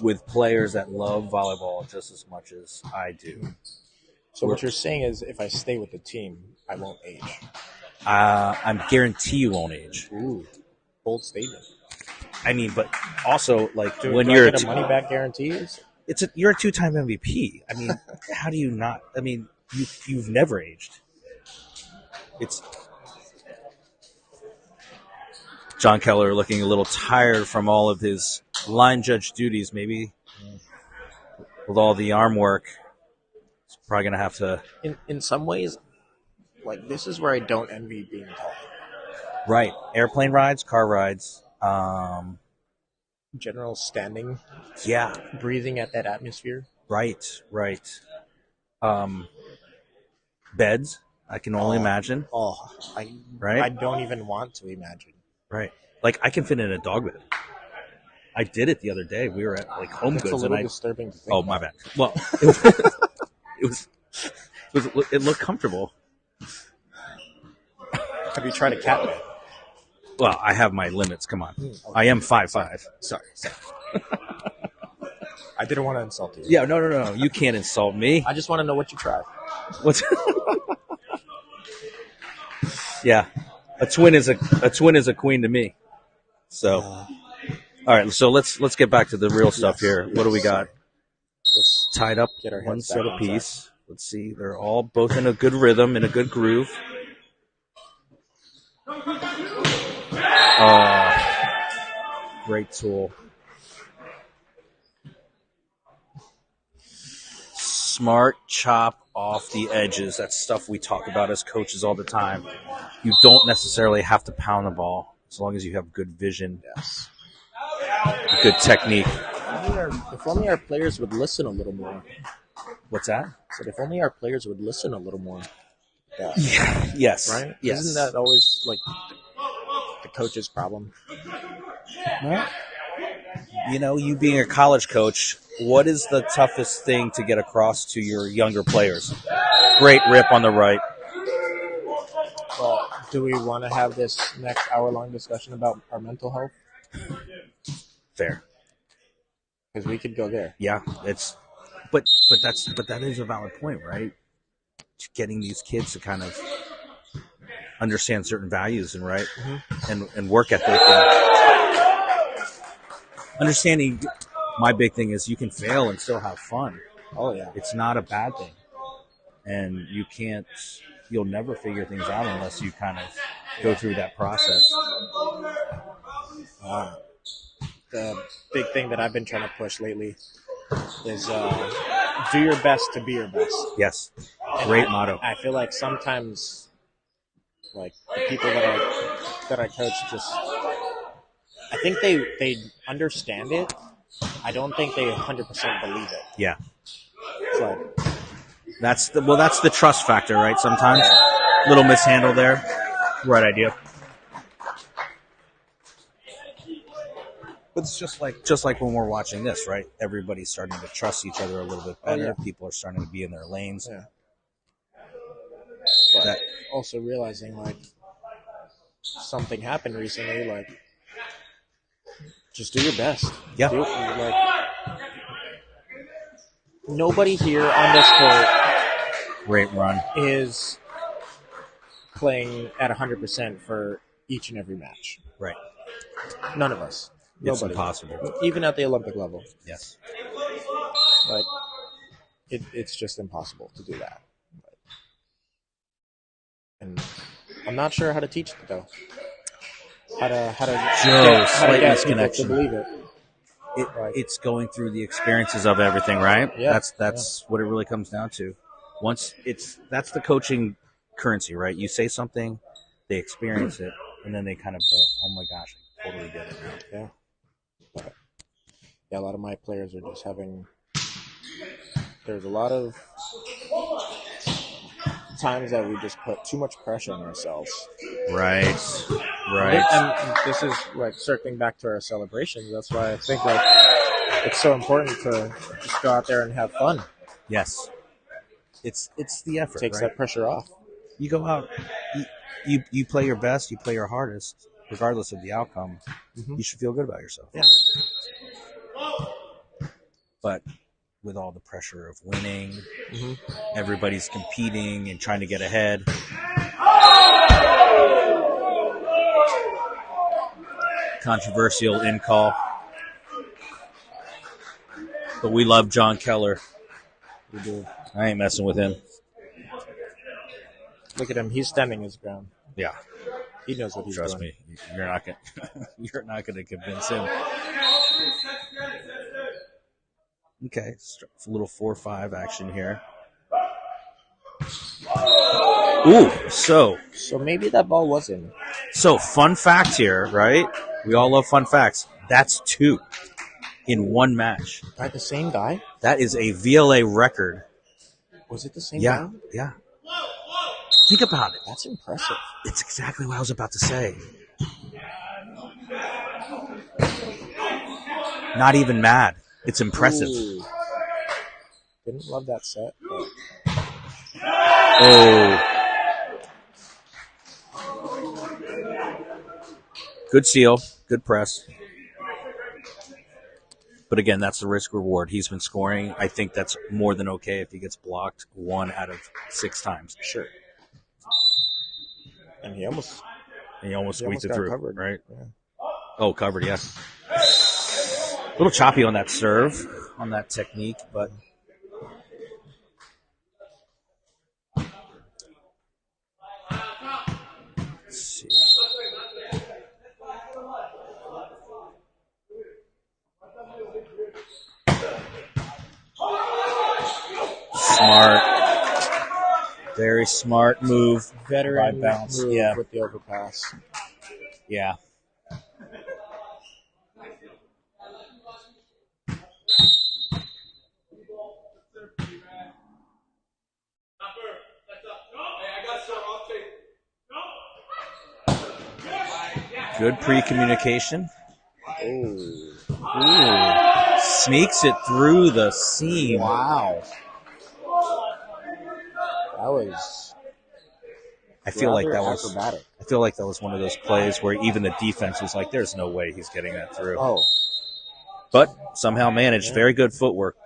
with players that love volleyball just as much as I do. So what you're saying is, if I stay with the team, I won't age. I guarantee you won't age. Ooh, bold statement. I mean, but also like when do you're I get a money back guarantee? you're a 2-time MVP. I mean, how do you not? I mean, you've never aged. It's John Keller looking a little tired from all of his line judge duties, maybe with all the arm work. He's probably gonna have to. In some ways, like this is where I don't envy being tall. Right, airplane rides, car rides. General standing, Yeah, breathing at that atmosphere. right. Beds, I can only imagine. Right? I don't even want to imagine. Right. Like I can fit in a dog bed. I did it the other day. We were at like Home It's a Goods, little and disturbing to think. Oh, my about. bad. Well, it looked comfortable. Have you tried a cat bed? Well, I have my limits. Come on, I am 5'5". Sorry. I didn't want to insult you. Yeah, no. You can't insult me. I just want to know what you tried. What's? Yeah, a twin is a queen to me. So, all right. So let's get back to the real stuff here. What do we got? Let's Tied up get our one heads set back on apiece. Let's see. They're all both in a good rhythm, in a good groove. Great tool. Smart chop off the edges. That's stuff we talk about as coaches all the time. You don't necessarily have to pound the ball as long as you have good vision, Yes. good technique. If only our players would listen a little more. What's that? Said if only our players would listen a little more. Yeah. Yes. Right? Yes. Isn't that always like the coach's problem? Well, you being a college coach, what is the toughest thing to get across to your younger players? Great rip on the right. Well, do we want to have this next hour-long discussion about our mental health? Fair. Because we could go there. Yeah, but that is a valid point, right? Getting these kids to kind of understand certain values and and work ethic and understanding. My big thing is you can fail and still have fun. Oh yeah, It's not a bad thing, and you'll never figure things out unless you kind of go through that process. the big thing that I've been trying to push lately is do your best to be your best. Yes, great motto. I feel like sometimes, like the people that I coach, just I think they understand it. I don't think they 100% believe it. Yeah, It's like, that's the trust factor, right? Sometimes little mishandle there. Right idea. But it's just like when we're watching this, right? Everybody's starting to trust each other a little bit better. yeah. People are starting to be in their lanes. Yeah. But That also realizing like something happened recently, like just do your best. Yeah. Like nobody here on this court great run. is playing at 100% for each and every match. Right. None of us. It's Nobody. impossible. Even at the Olympic level. Yes. Like it's just impossible to do that. And I'm not sure how to teach it though. How to slight get misconnection. people to believe it. It's going through the experiences of everything, right? Yeah. That's what it really comes down to. That's the coaching currency, right? You say something, they experience it, and then they kind of go, "Oh my gosh, I totally get it now." Yeah. But, yeah, a lot of my players are just having. There's a lot of times that we just put too much pressure on ourselves. Right. And this is like circling back to our celebrations. That's why I think like it's so important to just go out there and have fun. Yes. It's the effort. Takes right? that pressure off. You go out, you play your best, you play your hardest, regardless of the outcome. Mm-hmm. You should feel good about yourself. Yeah. But with all the pressure of winning, Mm-hmm. everybody's competing and trying to get ahead. Controversial in call. But we love John Keller. We do. I ain't messing with him. Look at him. He's standing his ground. Yeah. He knows what he's Trust doing. me. You're not gonna you're not gonna convince him. Okay. It's a little 4-5 action here. Ooh, so maybe that ball was in. So, fun fact here, right? We all love fun facts. That's 2 in one match. By the same guy? That is a VLA record. Was it the same Yeah, guy? yeah. Think about it. That's impressive. It's exactly what I was about to say. Not even mad. It's impressive. Ooh. Didn't love that set. But... Oh. Good steal. Good press. But again, that's the risk reward. He's been scoring. I think that's more than okay if he gets blocked 1 out of 6 times. Sure. And he almost squeezed it got through, covered. right? Yeah. Oh, covered, yes. A little choppy on that serve, on that technique, but let's see. Smart. Very smart move. Veteran by bounce. move Yeah. with the overpass. Yeah. Good pre-communication. Ooh. Sneaks it through the seam. Wow. That was. I feel like that was. acrobatic. I feel like that was one of those plays where even the defense was like, "There's no way he's getting that through." Oh. But somehow managed. Yeah. Very good footwork.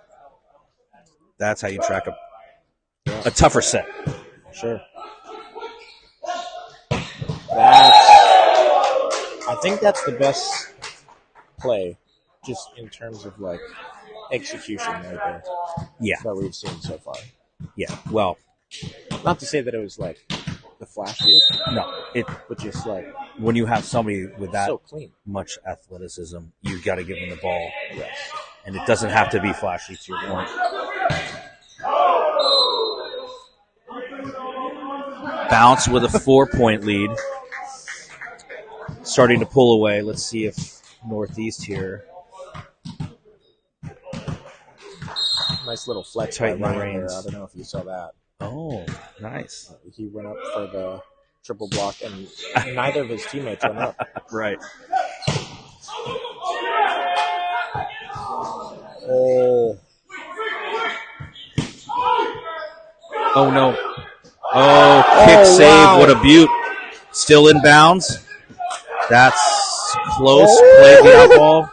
That's how you track a tougher set. Sure. I think that's the best play, just in terms of like execution right there. Yeah. That we've seen so far. Yeah. Well, not to say that it was like the flashiest. No. But just like when you have somebody with that so clean. much athleticism, you got to give them the ball. Yes. And it doesn't have to be flashy, to your point. Bounce with a 4-point lead. Starting to pull away. Let's see if Northeast here. Nice little flex by Tighten the Ryan reins. there. I don't know if you saw that. Oh, nice. He went up for the triple block, and neither of his teammates went up. Right. Oh. Oh, no. Oh, kick save. Wow. What a beaut. Still in bounds. That's close. Oh. Played the out ball.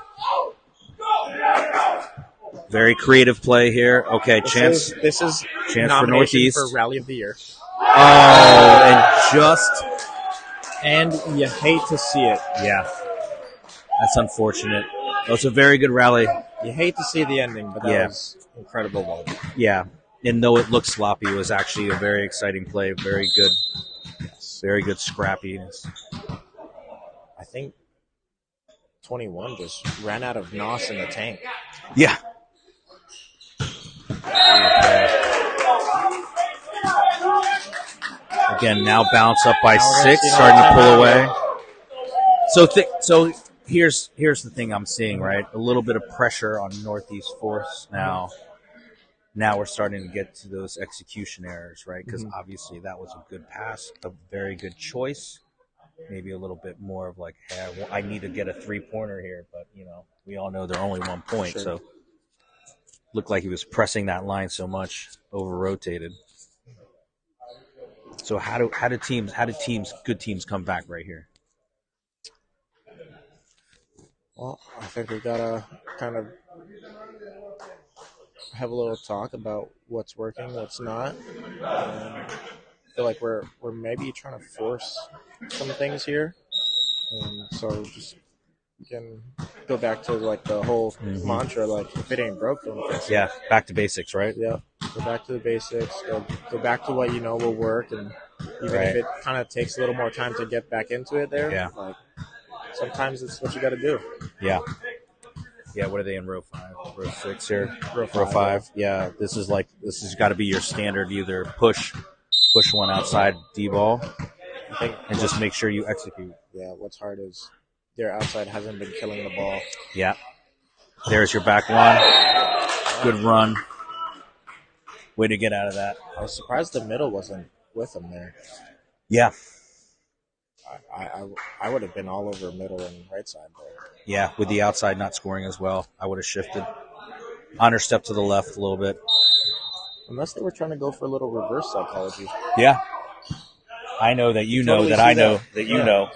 Very creative play here. Okay, chance This is chance for nomination Northeast. for Rally of the Year. Oh, and just, And you hate to see it. yeah. That's unfortunate. That was a very good rally. You hate to see the ending, but that Yeah. was incredible ball. Yeah. And though it looked sloppy, it was actually a very exciting play. Very good. Very good scrappiness. I think 21 just ran out of NOS in the tank. Yeah. Again, now bounce up by Now we're 6, gonna see starting to pull another away. timeout. So here's the thing I'm seeing, right? A little bit of pressure on Northeast Force now. Now we're starting to get to those execution errors, right? Because obviously that was a good pass, a very good choice. Maybe a little bit more of like, hey, I need to get a 3-pointer here, but we all know they're only 1 point, Sure. so looked like he was pressing that line so much, over rotated. So how do good teams come back right here? Well, I think we gotta kind of have a little talk about what's working, what's not. I feel like we're maybe trying to force some things here, and so just we can go back to like the whole mantra, like if it ain't broke, don't fix it. Yeah, back to basics, right? Yeah, go back to the basics. Go back to what you know will work, and even Right. if it kind of takes a little more time to get back into it, there, Yeah. like sometimes it's what you got to do. Yeah. Yeah, what are they in row 5? Row 6 here? Row Row 5, 5. Yeah, this has got to be your standard, either push one outside D-ball, I think, and just make sure you execute. yeah, what's hard is their outside hasn't been killing the ball. Yeah. There's your back one. Good run. Way to get out of that. I was surprised the middle wasn't with them there. Yeah. I would have been all over middle and right side there. Yeah, with the outside not scoring as well, I would have shifted. Honor step to the left a little bit. Unless they were trying to go for a little reverse psychology. Yeah. I know that you know Totally that see I know that. that you Yeah. know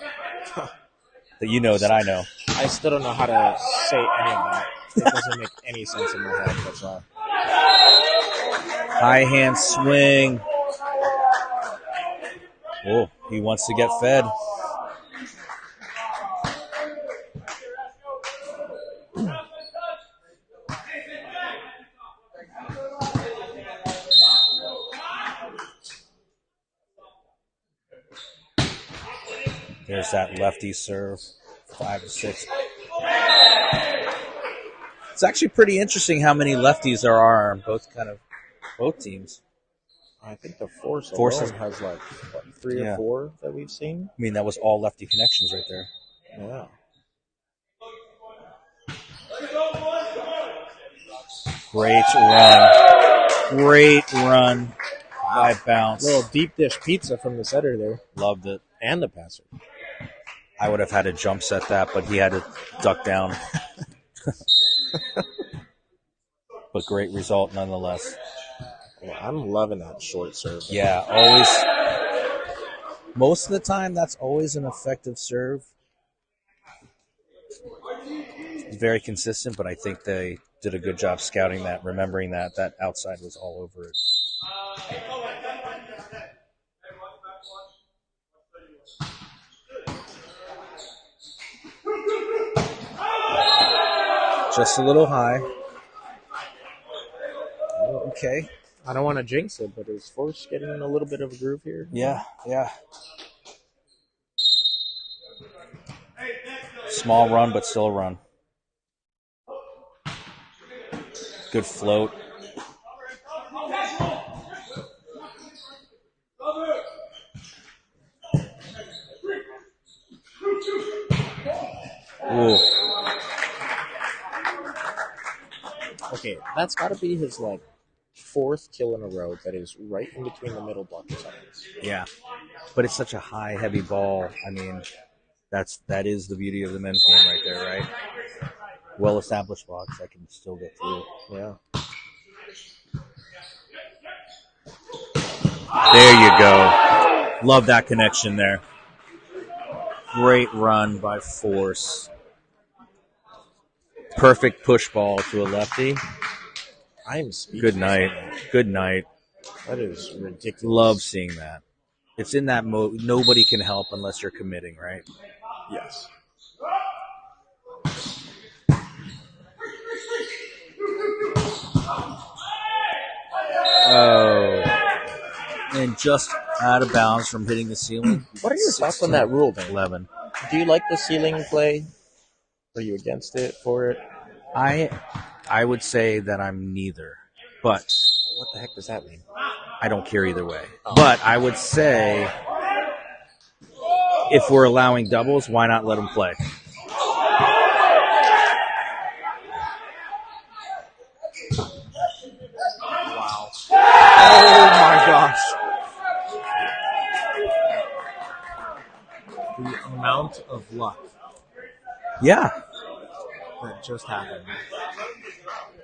that you know that I know. I still don't know how to say any of that. It doesn't make any sense in my head. That's all. High hand swing. Oh, he wants to get fed. There's that lefty serve, 5-6. It's actually pretty interesting how many lefties there are on both teams. I think the Force Force alone has like what, 3 Yeah. or 4 that we've seen. I mean, that was all lefty connections right there. Yeah. Great run. Great run. High bounce. Little deep dish pizza from the setter there. Loved it. And the passer. I would have had to jump set that, but he had to duck down. But great result nonetheless. Well, I'm loving that short serve. Yeah, always. Most of the time, that's always an effective serve. It's very consistent, but I think they did a good job scouting that, remembering that outside was all over it. Just a little high. Okay. I don't want to jinx it, but is Force getting in a little bit of a groove here? Yeah. Small run, but still a run. Good float. Ooh. Okay, that's got to be his like 4th kill in a row that is right in between the middle blocker signs. Yeah. But it's such a high, heavy ball. I mean, that is the beauty of the men's game right there, right? well-established blocks, I can still get through. Yeah. There you go. Love that connection there. Great run by Force. Perfect push ball to a lefty. I'm speechless. Good night. Good night. That is ridiculous. Love seeing that. It's in that mode. Nobody can help unless you're committing, right? Yes. Oh. And just out of bounds from hitting the ceiling. What are your thoughts on that rule, then? 11. Do you like the ceiling play? Are you against it, for it? I would say that I'm neither. But What the heck does that mean? I don't care either way. But I would say if we're allowing doubles, why not let them play? Wow. Oh my gosh. The amount of luck Yeah. that just happened.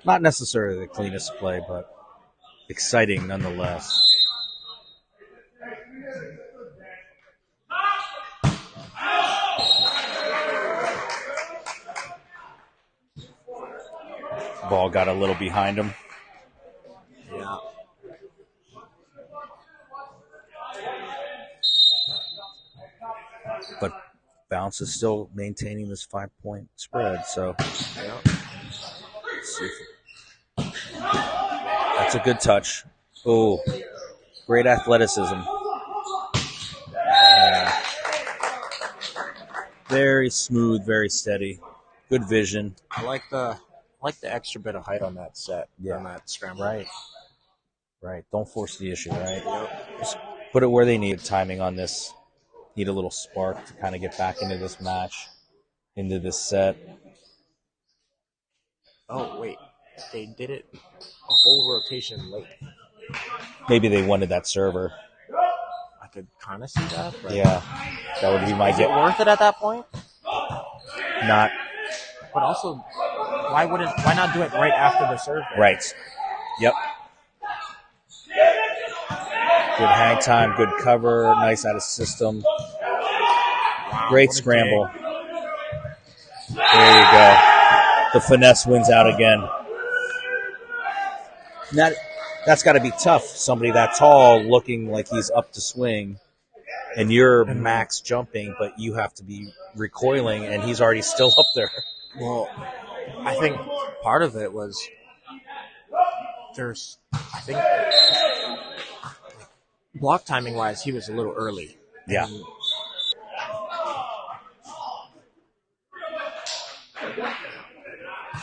Not necessarily the cleanest play, but exciting nonetheless. Ball got a little behind him. Yeah. But Bounce is still maintaining this 5-point spread, so Yeah. let's see if that's a good touch. Oh, great athleticism. Yeah. Very smooth, very steady. Good vision. I like the extra bit of height on that set. Yeah. On that scramble. Right. Right. Don't force the issue, right? Just put it where they need. Timing on this. Need a little spark to kind of get back into this match, into this set. Oh wait, they did it a whole rotation late. Maybe they wanted that server. I could kind of see that. But Yeah. That would be my Is it get. worth it at that point? Not But also, why not do it right after the serve? right. Yep. Good hang time, good cover, nice out of system. Wow, Great what a scramble. dig. There you go. The finesse wins out again. That's got to be tough. Somebody that tall looking like he's up to swing, and you're max jumping, but you have to be recoiling, and he's already still up there. Well, I think part of it was I think block timing wise, he was a little early. Yeah. And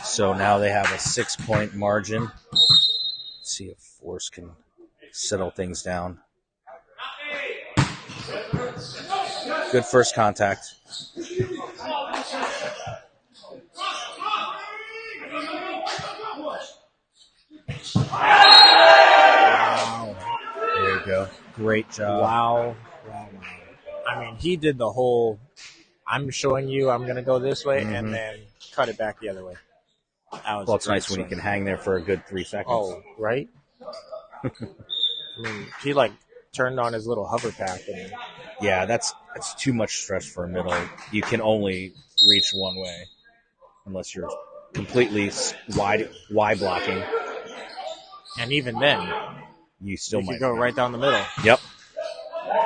So now they have a 6-point margin. Let's see if Force can settle things down. Good first contact. There you go. Great job. wow. I mean, he did the whole. I'm showing you. I'm gonna go this way, and then cut it back the other way. That was Well, it's a great nice when you swing. can hang there for a good 3 seconds. Oh, right. I mean, he turned on his little hover pack, and Yeah, that's too much stress for a middle. You can only reach one way unless you're completely wide blocking. even then, You still you might could go right down the middle, Yep.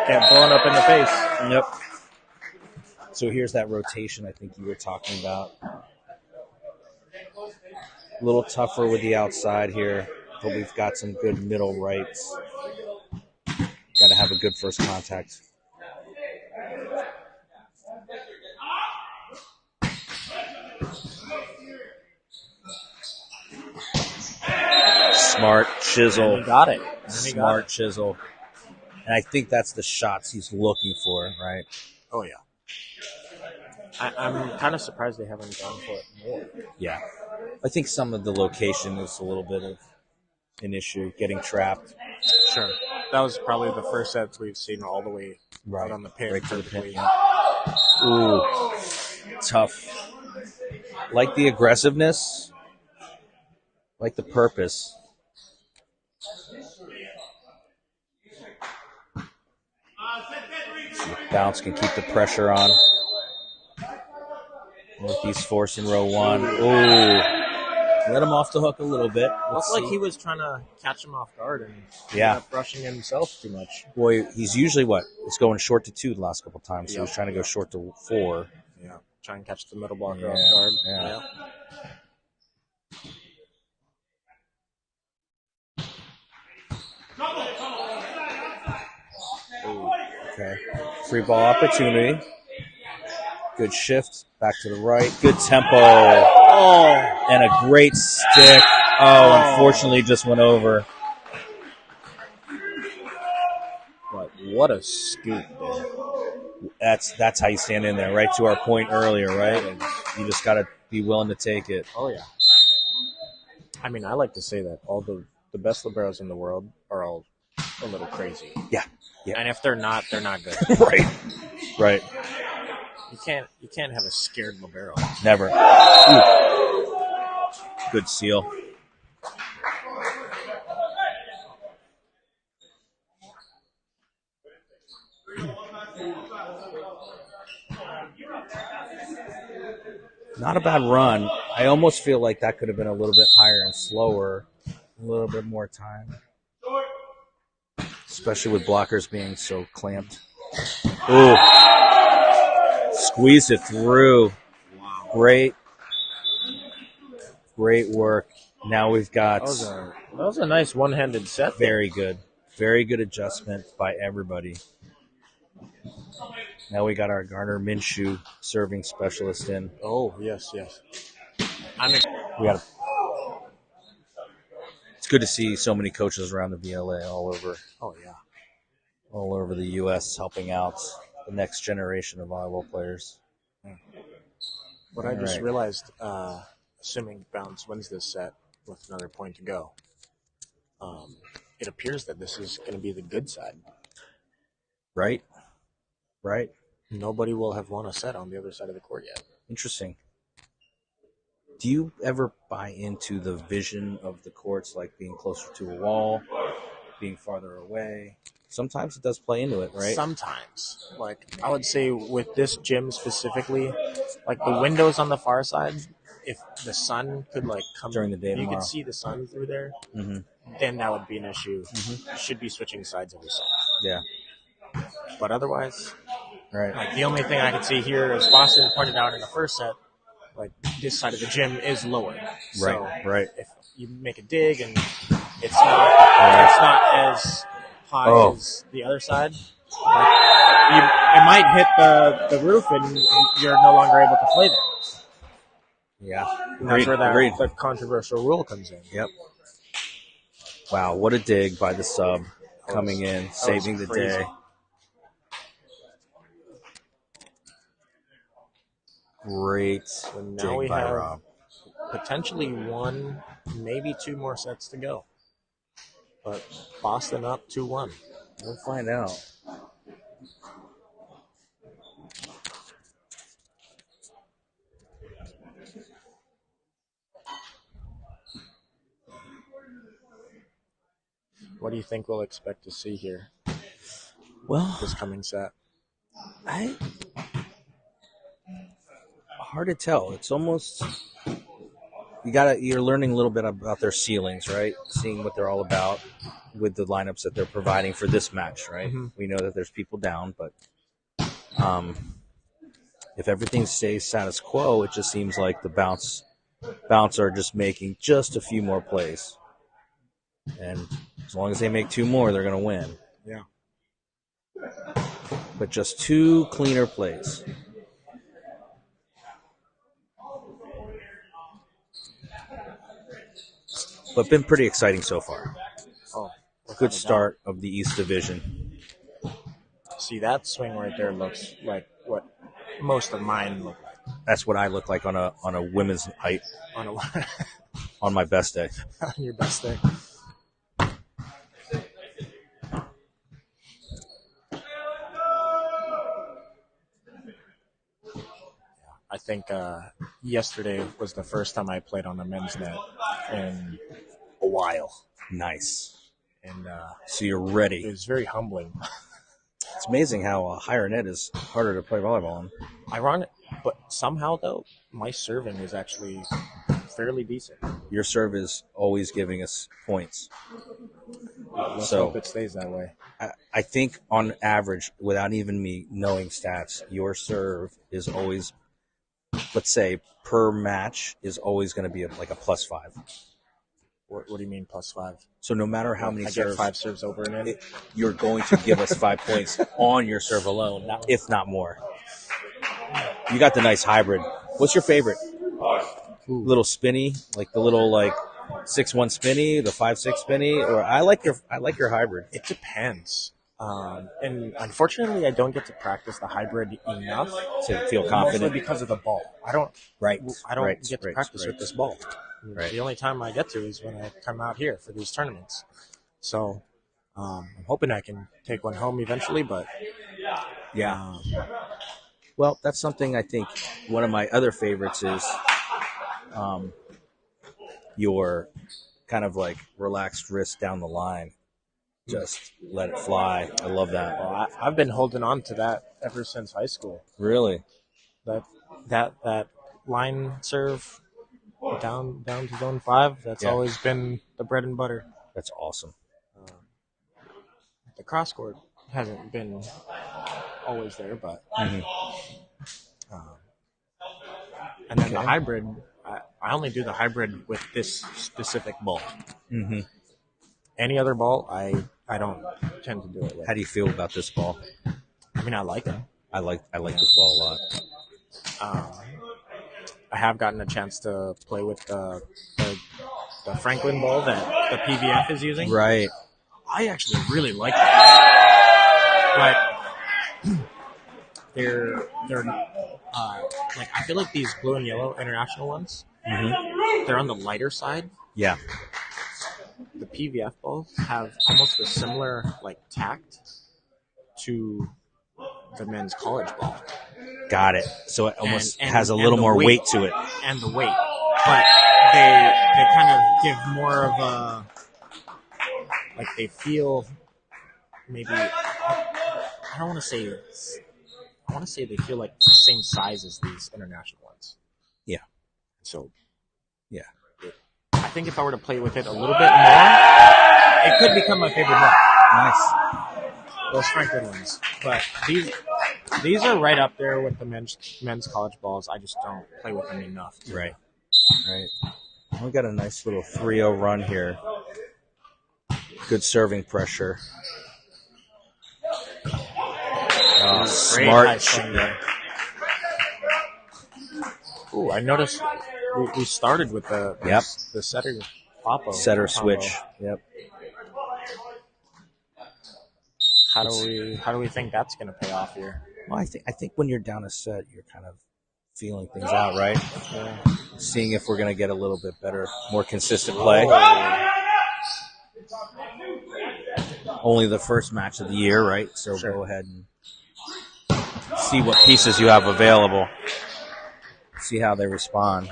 get blown up in the face. Yep. So here's that rotation I think you were talking about. A little tougher with the outside here, but we've got some good middle rights. Got to have a good first contact. Smart chisel. And he got it. Smart chisel. And I think that's the shots he's looking for, right? Oh yeah. I'm kind of surprised they haven't gone for it more. Yeah. I think some of the location is a little bit of an issue, getting trapped. Sure. That was probably the first sets we've seen all the way out on the pin. Right to the pin. perfectly. Yeah. Ooh, tough. Like the aggressiveness, like the purpose. So the bounce can keep the pressure on. Northeast force in row 1. Ooh. Let him off the hook a little bit. Looks like he was trying to catch him off guard and Yeah. ended up rushing himself too much. Boy, he's usually what? It's going short to 2 the last couple times. So he's trying to go short to 4. Yeah. Try and catch the middle blocker Yeah, off guard. yeah. Okay. Free ball opportunity. Good shift. Back to the right. Good tempo. Oh, And a great stick. Oh, unfortunately, just went over. but what a scoop there. That's how you stand in there, right? To our point earlier, right? And you just got to be willing to take it. Oh, yeah. I mean, I like to say that all the best liberos in the world are all a little crazy. Yeah. Yeah. And if they're not good. Right. Right. You can't have a scared libero. Never. Ooh. Good seal. Not a bad run. I almost feel like that could have been a little bit higher and slower. A little bit more time. Especially with blockers being so clamped. Ooh. Squeezed it through. Wow. Great work. Now we've got... That was a nice one-handed set. Very good. Very good adjustment by everybody. Now we got our Garner Minshew serving specialist in. Oh, yes. We got. It's good to see so many coaches around the VLA all over. Oh, yeah. All over the U.S. helping out the next generation of volleyball players. But I just realized, assuming Bounce wins this set with another point to go, it appears that this is going to be the good side. Right. Nobody will have won a set on the other side of the court yet. Interesting. Do you ever buy into the vision of the courts, like being closer to a wall, being farther away? Sometimes it does play into it, right? Sometimes. Like, I would say with this gym specifically, like the windows on the far side, if the sun could like come during the day, you tomorrow. could see the sun through there, then that would be an issue. You should be switching sides every set. Yeah. But otherwise, Right. like the only thing I could see here, as Boston pointed out in the first set, like this side of the gym is lower. So Right. if you make a dig and it's not as high as the other side, like it might hit the roof and you're no longer able to play there. Yeah. And that's where the controversial rule comes in. Yep. Wow, what a dig by the sub coming in, saving the day. Great So now dig we by have Rob. potentially 1, maybe 2 more sets to go. But Boston up 2-1. We'll find out. What do you think we'll expect to see here Well, this coming set? Hard to tell. It's almost you're learning a little bit about their ceilings, right? Seeing what they're all about with the lineups that they're providing for this match, right? We know that there's people down, but if everything stays status quo, it just seems like the bounce are just making just a few more plays. And as long as they make 2 more, they're going to win. Yeah. But just 2 cleaner plays. But been pretty exciting so far. Oh, good start of the East Division. See, that swing right there looks like what most of mine look like. That's what I look like on a women's height on my best day. On your best day. I think yesterday was the first time I played on a men's net in a while, Nice. and So you're it ready. was very humbling. It's amazing how a higher net is harder to play volleyball on. Ironic, but somehow though my serving is actually fairly decent. Your serve is always giving us points. Let's So- hope it stays that way. I think on average, without even me knowing stats, your serve is always, let's say, per match is always going to be like a +5. What do you mean +5? So no matter how many I serves, get 5 serves over and in. you're going to give us 5 points on your serve alone, if not more. You got the nice hybrid. What's your favorite? Little spinny, like the little 6-1 spinny, the 5-6 spinny, or I like your hybrid. It depends. And unfortunately, I don't get to practice the hybrid enough To feel mostly confident. because of the ball. I don't get to practice with this ball. Right. The only time I get to is when I come out here for these tournaments. So I'm hoping I can take one home eventually, but Yeah. Well, that's something I think one of my other favorites is your kind of like relaxed wrist down the line. Just let it fly. I love that. I've been holding on to that ever since high school. Really? That line serve down to zone 5. That's Yeah. always been the bread and butter. That's awesome. The cross court hasn't been always there, but Mhm. and then the hybrid. I only do the hybrid with this specific ball. Mm-hmm. Any other ball, I don't tend to do it with. How do you feel about this ball? I mean, I like it. I like this ball a lot. I have gotten a chance to play with the Franklin ball that the PVF is using. Right. I actually really like that. Like they're like I feel like these blue and yellow international ones, they're on the lighter side. Yeah. The PVF balls have almost a similar like tact to the men's college ball. Got it. So it almost And- has a and little the more weight. weight to it. And the weight, but they kind of give more of a like they feel maybe I don't want to say I want to say they feel like the same size as these international ones. Yeah. So Yeah. I think if I were to play with it a little bit more, it could become my favorite ball. Nice. Those Franklin ones, but these are right up there with the men's college balls. I just don't play with them enough. Right. We got a nice little 3-0 run here. Good serving pressure. Great Smart. high swing there. Ooh, I noticed we started with the setter Papo Setter combo. switch. Yep. How do we think that's going to pay off here? Well, I think when you're down a set, you're kind of feeling things out, right? Yeah. Seeing if we're going to get a little bit better, more consistent play. Only the first match of the year, right? So Sure. Go ahead and see what pieces you have available. See how they respond.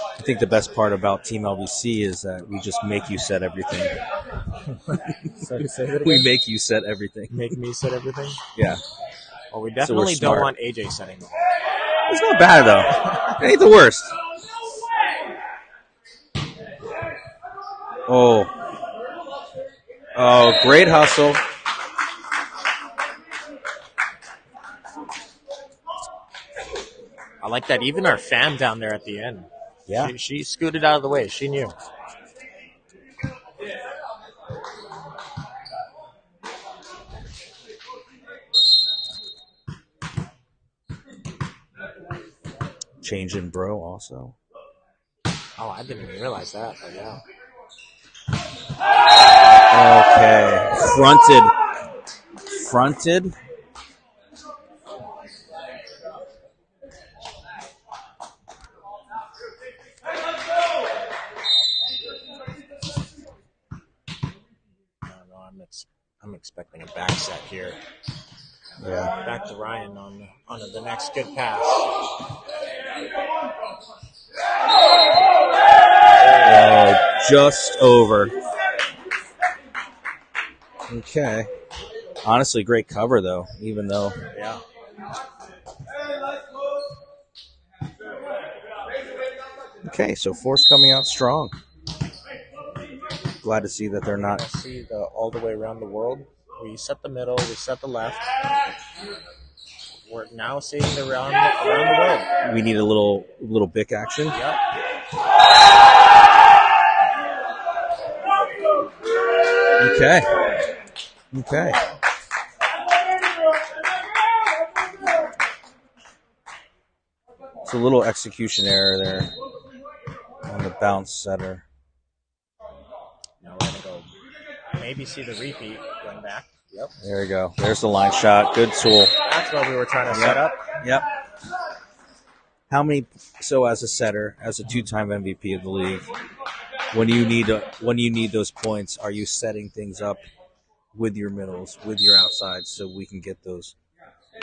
I think the best part about Team LBC is that we just make you set everything. So say that We again? make you set everything. Make me set everything. Yeah. Well, we we're definitely don't smart. want AJ setting. It's not bad, though. It ain't the worst. Oh, great hustle. I like that. Even our fan down there at the end. Yeah. She scooted out of the way. She knew. Change in bro also. Oh, I didn't even realize that. But yeah. Okay. Fronted. No, I'm expecting a back set here. Yeah. Back to Ryan on the next good pass. Oh, just over. Okay. Honestly, great cover though. Even though. Yeah. Okay, so Force coming out strong. Glad to see that they're not. See the all the way around the world. We set the middle. We set the left. We're now seeing the around the world. We need a little Bic action. Yep. Okay. It's a little execution error there on the bounce setter. Now we're gonna go. Maybe see the repeat going back. Yep. There you go. There's the line shot. Good tool. That's what we were trying to set up. Yep. How many? So as a setter, as a two-time MVP of the league, when you need those points, are you setting things up with your middles, with your outsides, so we can get those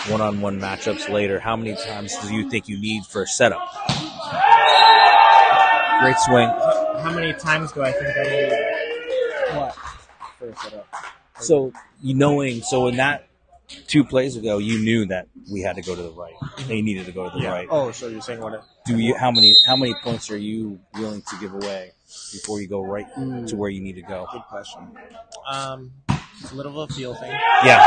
one-on-one matchups later? How many times do you think you need for a setup? Great swing. How many times do I think I need what for a setup? So so in that 2 plays ago, you knew that we had to go to the right. They needed to go to the right. Oh, so you're saying what? How many points are you willing to give away before you go right to where you need to go? Good question. It's a little of a feel thing. Yeah,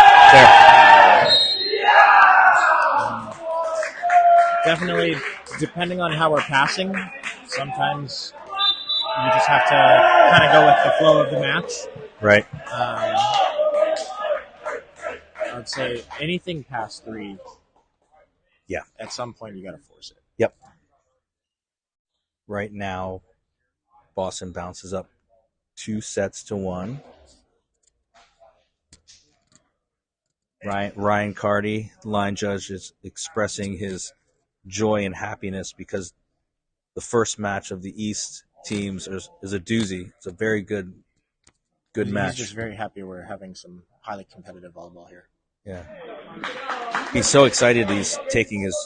Definitely, depending on how we're passing, sometimes you just have to kind of go with the flow of the match. right. I'd say anything past 3. Yeah. At some point, you got to force it. Yep. Right now, Boston bounces up 2-1. Ryan Carty, line judge, is expressing his joy and happiness because the first match of the East teams is a doozy. It's a very good match. He's just very happy we're having some highly competitive volleyball here. Yeah. He's so excited he's taking his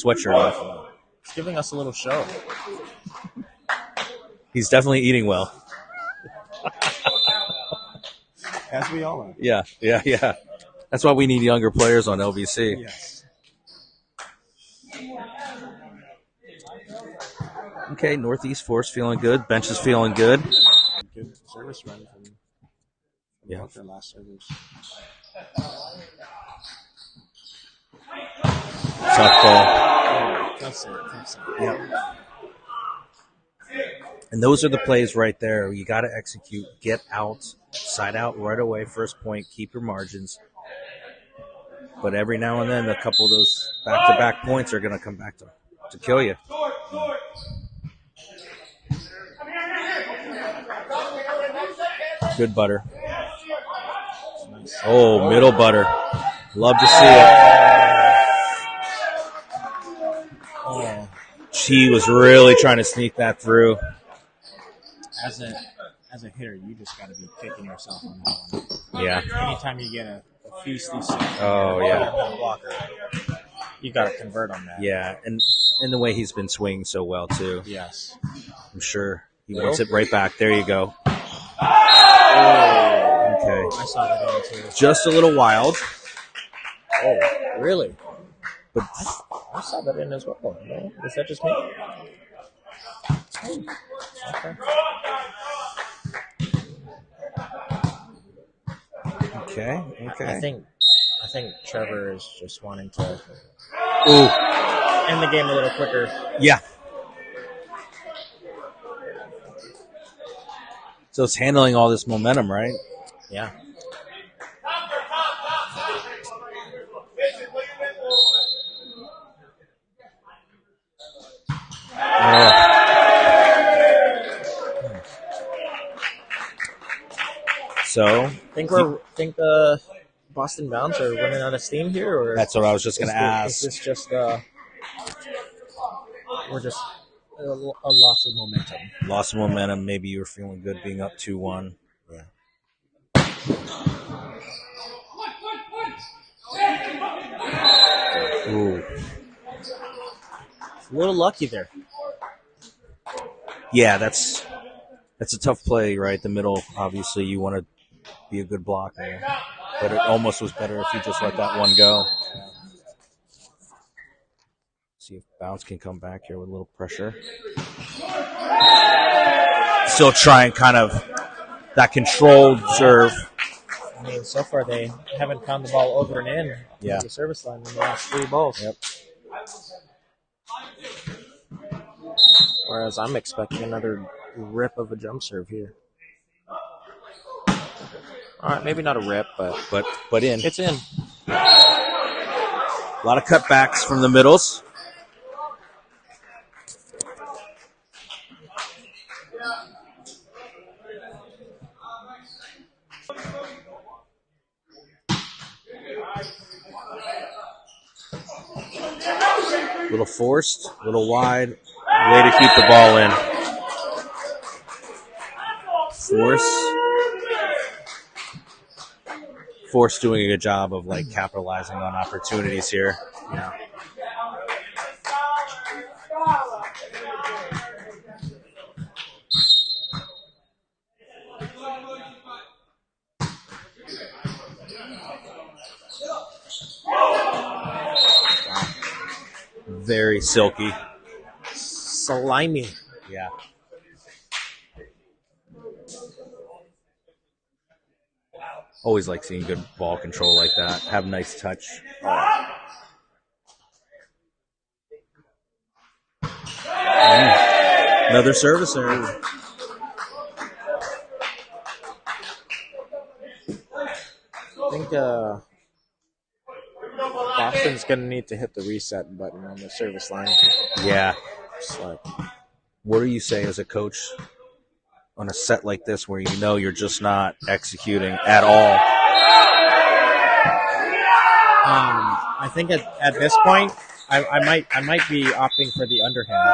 sweatshirt off. He's giving us a little show. He's definitely eating well. As we all are. Yeah. That's why we need younger players on LVC. Yes. Okay, Northeast Force feeling good. Bench is feeling good. Good service run from both their last servers. Softball. Tough set. Yep. And those are the plays right there. You got to execute. Get out, side out right away. First point. Keep your margins. But every now and then, a couple of those back-to-back points are going to come back to kill you. Good butter. Oh, middle butter. Love to see it. She was really trying to sneak that through. As a hitter, you just got to be kicking yourself on that one. Yeah. Anytime you get a feisty blocker, you got to convert on that. Yeah, and the way he's been swinging so well, too. Yes. I'm sure he wants it right back. There you go. Okay. I saw that in too. Just a little wild. Oh, really? But I saw that in as well. No? Is that just me? Okay. I think Trevor is just wanting to end the game a little quicker. Yeah. So it's handling all this momentum, right? Yeah. So Think Boston Bounce are running out of steam here, or that's what I was just going to ask. Is this just we're just a loss of momentum? Loss of momentum. Maybe you were feeling good being up 2-1. Yeah. Ooh. A little lucky there. Yeah, that's a tough play right the middle. Obviously, you want to be a good blocker, but it almost was better if you just let that one go. See if Bounce can come back here with a little pressure. Still trying kind of that controlled serve. I mean, so far they haven't found the ball over and in Yeah. the service line in the last 3 balls. Yep. Whereas I'm expecting another rip of a jump serve here. All right, maybe not a rip, But in. it's in. A lot of cutbacks from the middles. Little forced, little wide. Way to keep the ball in. Force doing a good job of like capitalizing on opportunities here. Yeah. Very silky. Slimy. Yeah. Always like seeing good ball control like that. Have nice touch. Another service error. I think Boston's going to need to hit the reset button on the service line. Yeah. Just like, What do you say as a coach on a set like this where you know you're just not executing at all? I think at this point, I might be opting for the underhand.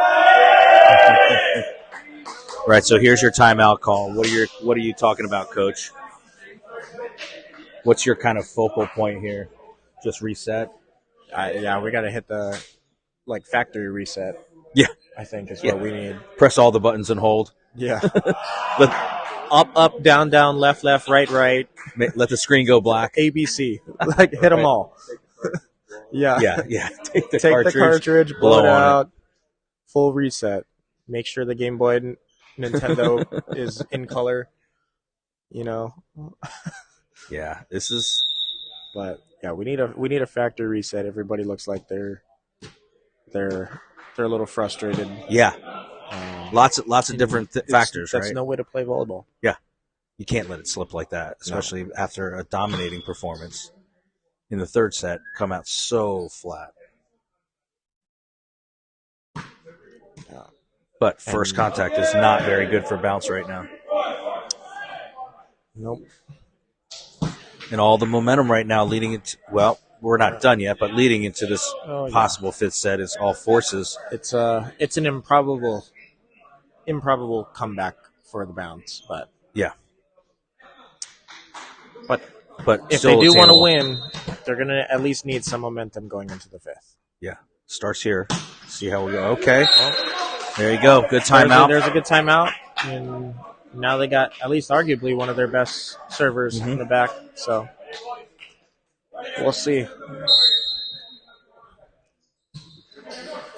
Right, so here's your timeout call. What are you talking about, Coach? What's your kind of focal point here? Just reset? Yeah, we got to hit the factory reset. Yeah. I think is what we need. Press all the buttons and hold. Yeah. Up, down, down, left, right. Let the screen go black. ABC. Hit them all. Yeah. Yeah. Take the cartridge, blow it on out, full reset. Make sure the Game Boy Nintendo is in color. Yeah, this is. But yeah, we need a factory reset. Everybody looks like they're a little frustrated. Yeah. Lots of different factors, That's right? no way to play volleyball. Yeah. You can't let it slip like that, especially after a dominating performance in the third set. Come out so flat. But first contact is not very good for Bounce right now. Nope. And all the momentum right now leading into, well, we're not done yet, but leading into this possible fifth set is all forces. It's an improbable comeback for the Bounce, but yeah. But if still they do want to attainable. win, they're gonna at least need some momentum going into the fifth. Yeah. Starts here. See how we go. Okay. There you go. Good timeout. There's a good timeout. And now they got at least arguably one of their best servers in the back. So we'll see.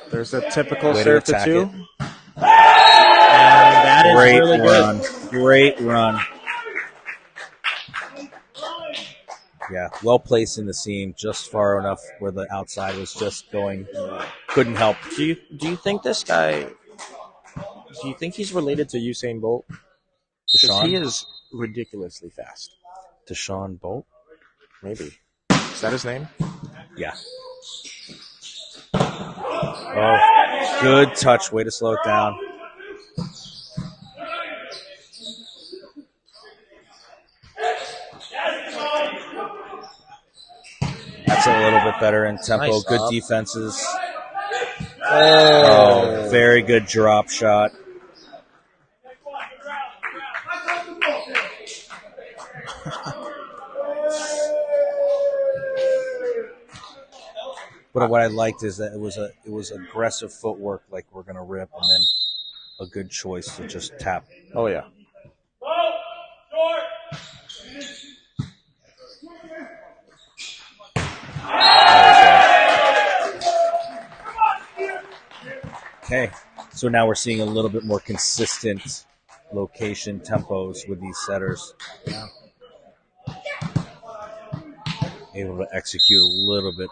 There's a typical serve to two. And that is really good. Great run. Yeah, well placed in the seam, just far enough where the outside was just going. Couldn't help. Do you think this guy? Do you think he's related to Usain Bolt? Because he is ridiculously fast. Deshaun Bolt? Maybe. Is that his name? Yeah. Oh, good touch. Way to slow it down. That's a little bit better in tempo. Nice good up. Defenses. Oh, very good drop shot. But what I liked is that it was aggressive footwork, like we're gonna rip, and then a good choice to just tap. Oh yeah. Okay, so now we're seeing a little bit more consistent location tempos with these setters. Yeah. Able to execute a little bit.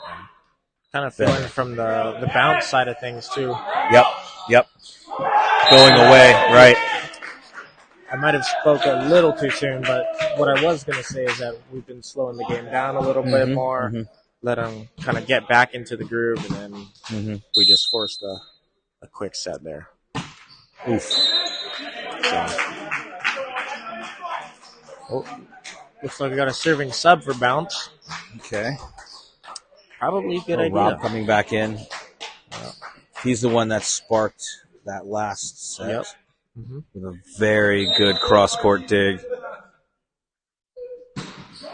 Kind of feeling from the bounce side of things too. Yep. Going away, right. I might have spoke a little too soon, but what I was going to say is that we've been slowing the game down a little bit more, let them kind of get back into the groove, and then we just forced a quick set there. Oof. So, looks like we got a serving sub for bounce. Okay. Probably a good idea. Rob coming back in. He's the one that sparked that last set with a very good cross-court dig.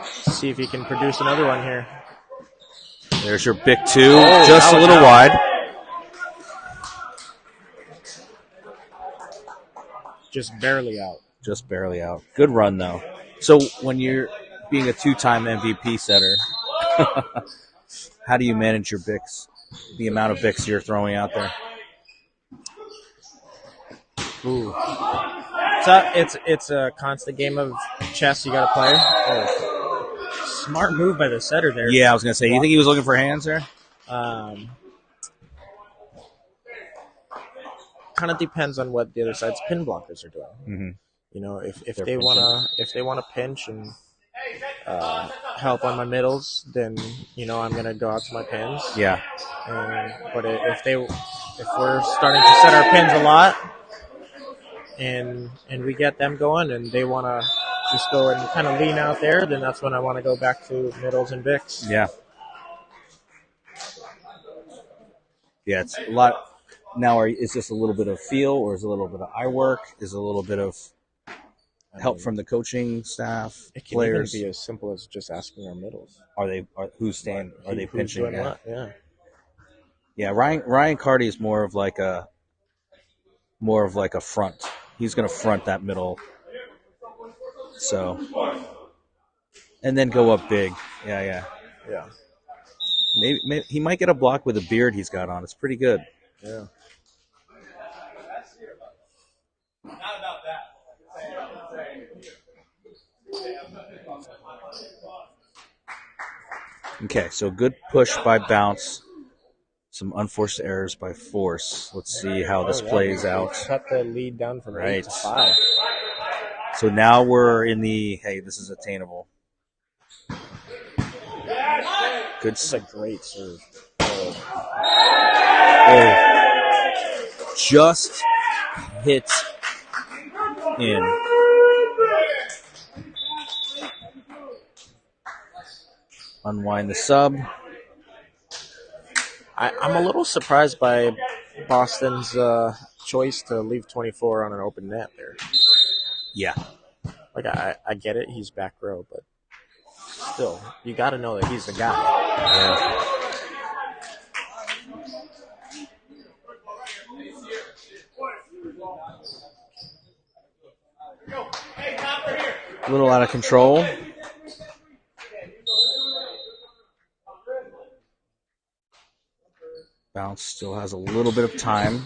See if he can produce another one here. There's your big two, just a little wide. Just barely out. Just barely out. Good run, though. So when you're being a two-time MVP setter, how do you manage your bics, the amount of bics you're throwing out there? Ooh. It's a constant game of chess you got to play. Oh. Smart move by the setter there. Yeah, I was going to say, you think he was looking for hands there? Kind of depends on what the other side's pin blockers are doing. Mm-hmm. You know, if they wanna pinch and help on my middles, then I'm gonna go out to my pins. Yeah. But if we're starting to set our pins a lot, and we get them going, and they wanna just go and kind of lean out there, then that's when I want to go back to middles and bics. Yeah. Yeah, it's a lot. Now, is this a little bit of feel, or is it a little bit of eye work? Is it a little bit of help from the coaching staff, It can players? even be as simple as just asking our middles. Are they pinching? Doing what? Yeah. Yeah, Ryan Carty is more of like a front. He's going to front that middle. So, and then go up big. Yeah. Maybe he might get a block with a beard he's got on. It's pretty good. Yeah. Okay, so good push by bounce. Some unforced errors by force. Let's see how this plays out. Cut the lead down from 8 to 5. So now we're in this is attainable. Good. This is a great serve. Just hit in. Unwind the sub. I'm a little surprised by Boston's choice to leave 24 on an open net there. Yeah. Like, I get it, he's back row, but still, you got to know that he's the guy. Yeah. A little out of control. Bounce still has a little bit of time.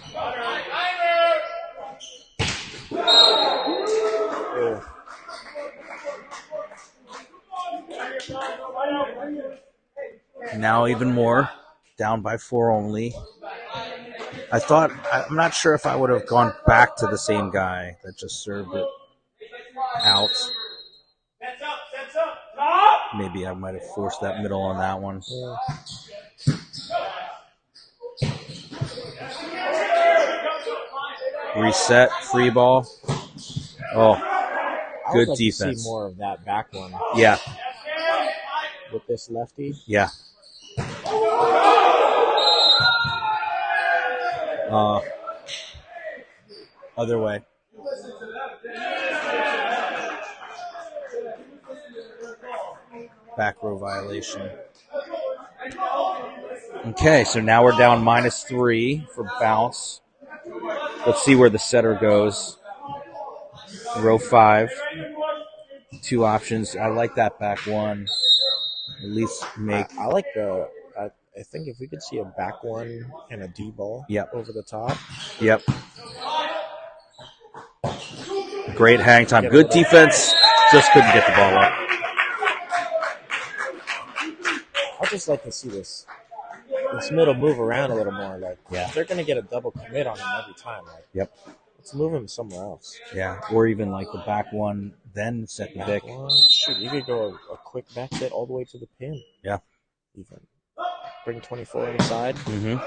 Now even more. Down by 4 only. I'm not sure if I would have gone back to the same guy that just served it out. Maybe I might have forced that middle on that one. Yeah. Reset, free ball. Oh, good defense. To see more of that back one. Yeah. With this lefty. Yeah. Other way. Back row violation. Okay, so now we're down -3 for bounce. Let's see where the setter goes. Row 5. 2 options. I like that back one. At least make. I like the. I think if we could see a back one and a D ball over the top. Yep. Great hang time. Good defense. Just couldn't get the ball up. I just like to see this middle move around a little more. Like, if they're going to get a double commit on him every time. Like, let's move him somewhere else. Yeah, or even like the back one, then set the dick. Shoot, you could go a quick back set all the way to the pin. Yeah. Even bring 24 inside. Mm-hmm.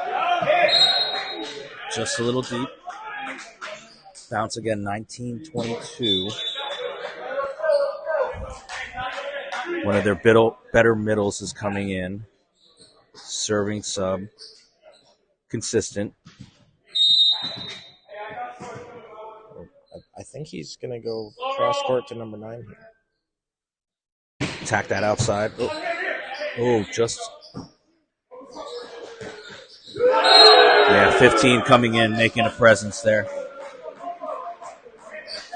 Just a little deep. Bounce again, 19-22. One of their better middles is coming in. Serving sub. Consistent. I think he's going to go cross court to number 9 here. Attack that outside. Oh, just. Yeah, 15 coming in, making a presence there.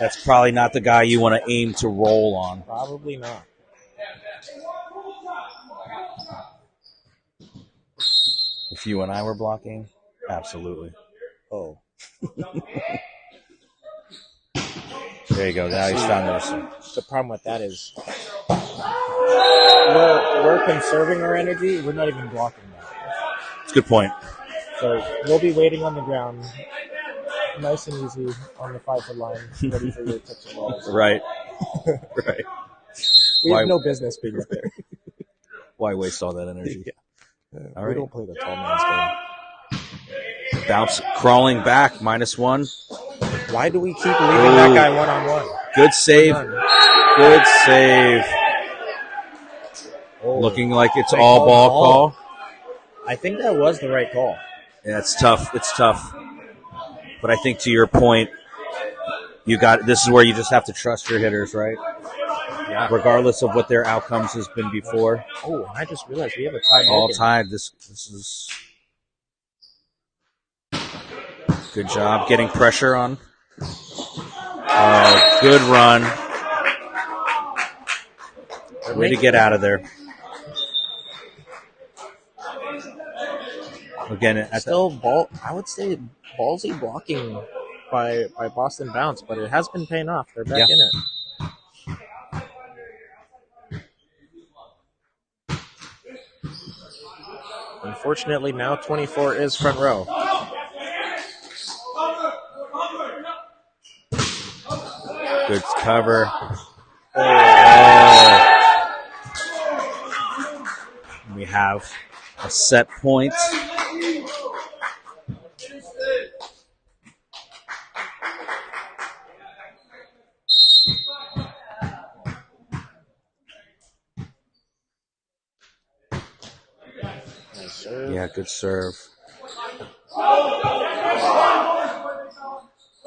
That's probably not the guy you want to aim to roll on. Probably not. If you and I were blocking, absolutely. Oh. There you go. Now he's found mercy. The problem with that is we're conserving our energy. We're not even blocking that. It's a good point. So we'll be waiting on the ground, nice and easy on the 5-foot line, ready for your tips and balls. Right. Right. We have no business being there. Why waste all that energy? All We right. don't play the tall man's game. Bounce crawling back, -1. Why do we keep leaving that guy one-on-one? Good save. Good save. Looking like it's all ball call. I think that was the right call. Yeah, it's tough. It's tough. But I think to your point, this is where you just have to trust your hitters, right? Yeah. Regardless of what their outcomes has been before. Oh, I just realized we have a tie. All tied. This is good job getting pressure on. Good run. Way to get out of there. Again, I would say ballsy blocking by Boston Bounce, but it has been paying off. They're back in it. Unfortunately, now 24 is front row. Good cover. We have a set point. Yeah, good serve.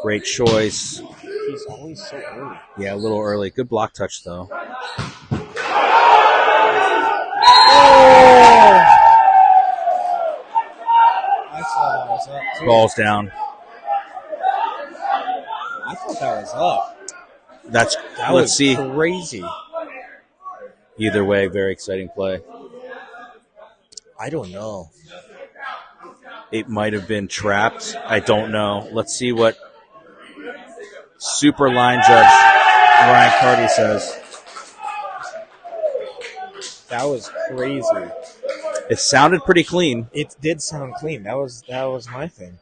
Great choice. He's always so early. Yeah, a little early. Good block touch, though. I saw that was up, too. Ball's down. I thought that was up. Let's was see. Crazy. Either way, very exciting play. I don't know. It might have been trapped. I don't know. Let's see what super line judge Ryan Carty says. That was crazy. It sounded pretty clean. It did sound clean. That was my thing.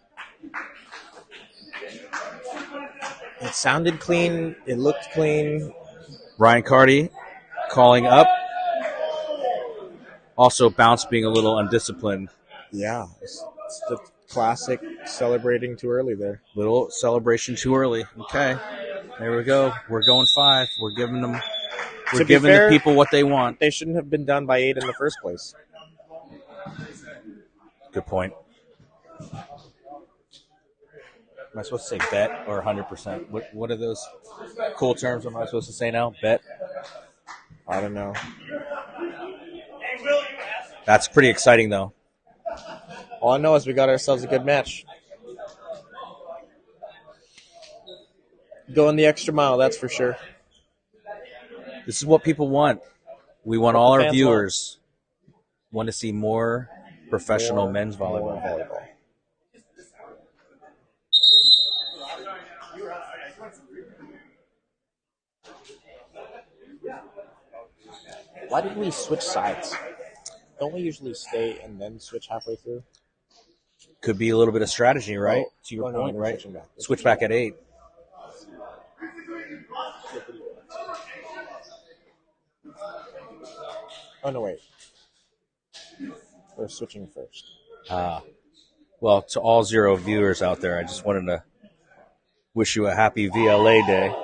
It sounded clean. It looked clean. Ryan Carty calling up. Also, Bounce being a little undisciplined. Yeah, it's the classic celebrating too early there. Little celebration too early. Okay, there we go. We're going 5. We're giving them. We're giving the people what they want. They shouldn't have been done by 8 in the first place. Good point. Am I supposed to say bet or 100%? What are those cool terms am I supposed to say now? Bet? I don't know. That's pretty exciting, though. All I know is we got ourselves a good match. Going the extra mile, that's for sure. This is what people want. We want What all the our fans viewers want to see more professional men's More volleyball. Why did we switch sides? Don't we usually stay and then switch halfway through? Could be a little bit of strategy, right? Oh, To your no, point, we're right? switching back. Switch back at 8. Oh, no, wait. We're switching first. Well, to all 0 viewers out there, I just wanted to wish you a happy VLA day.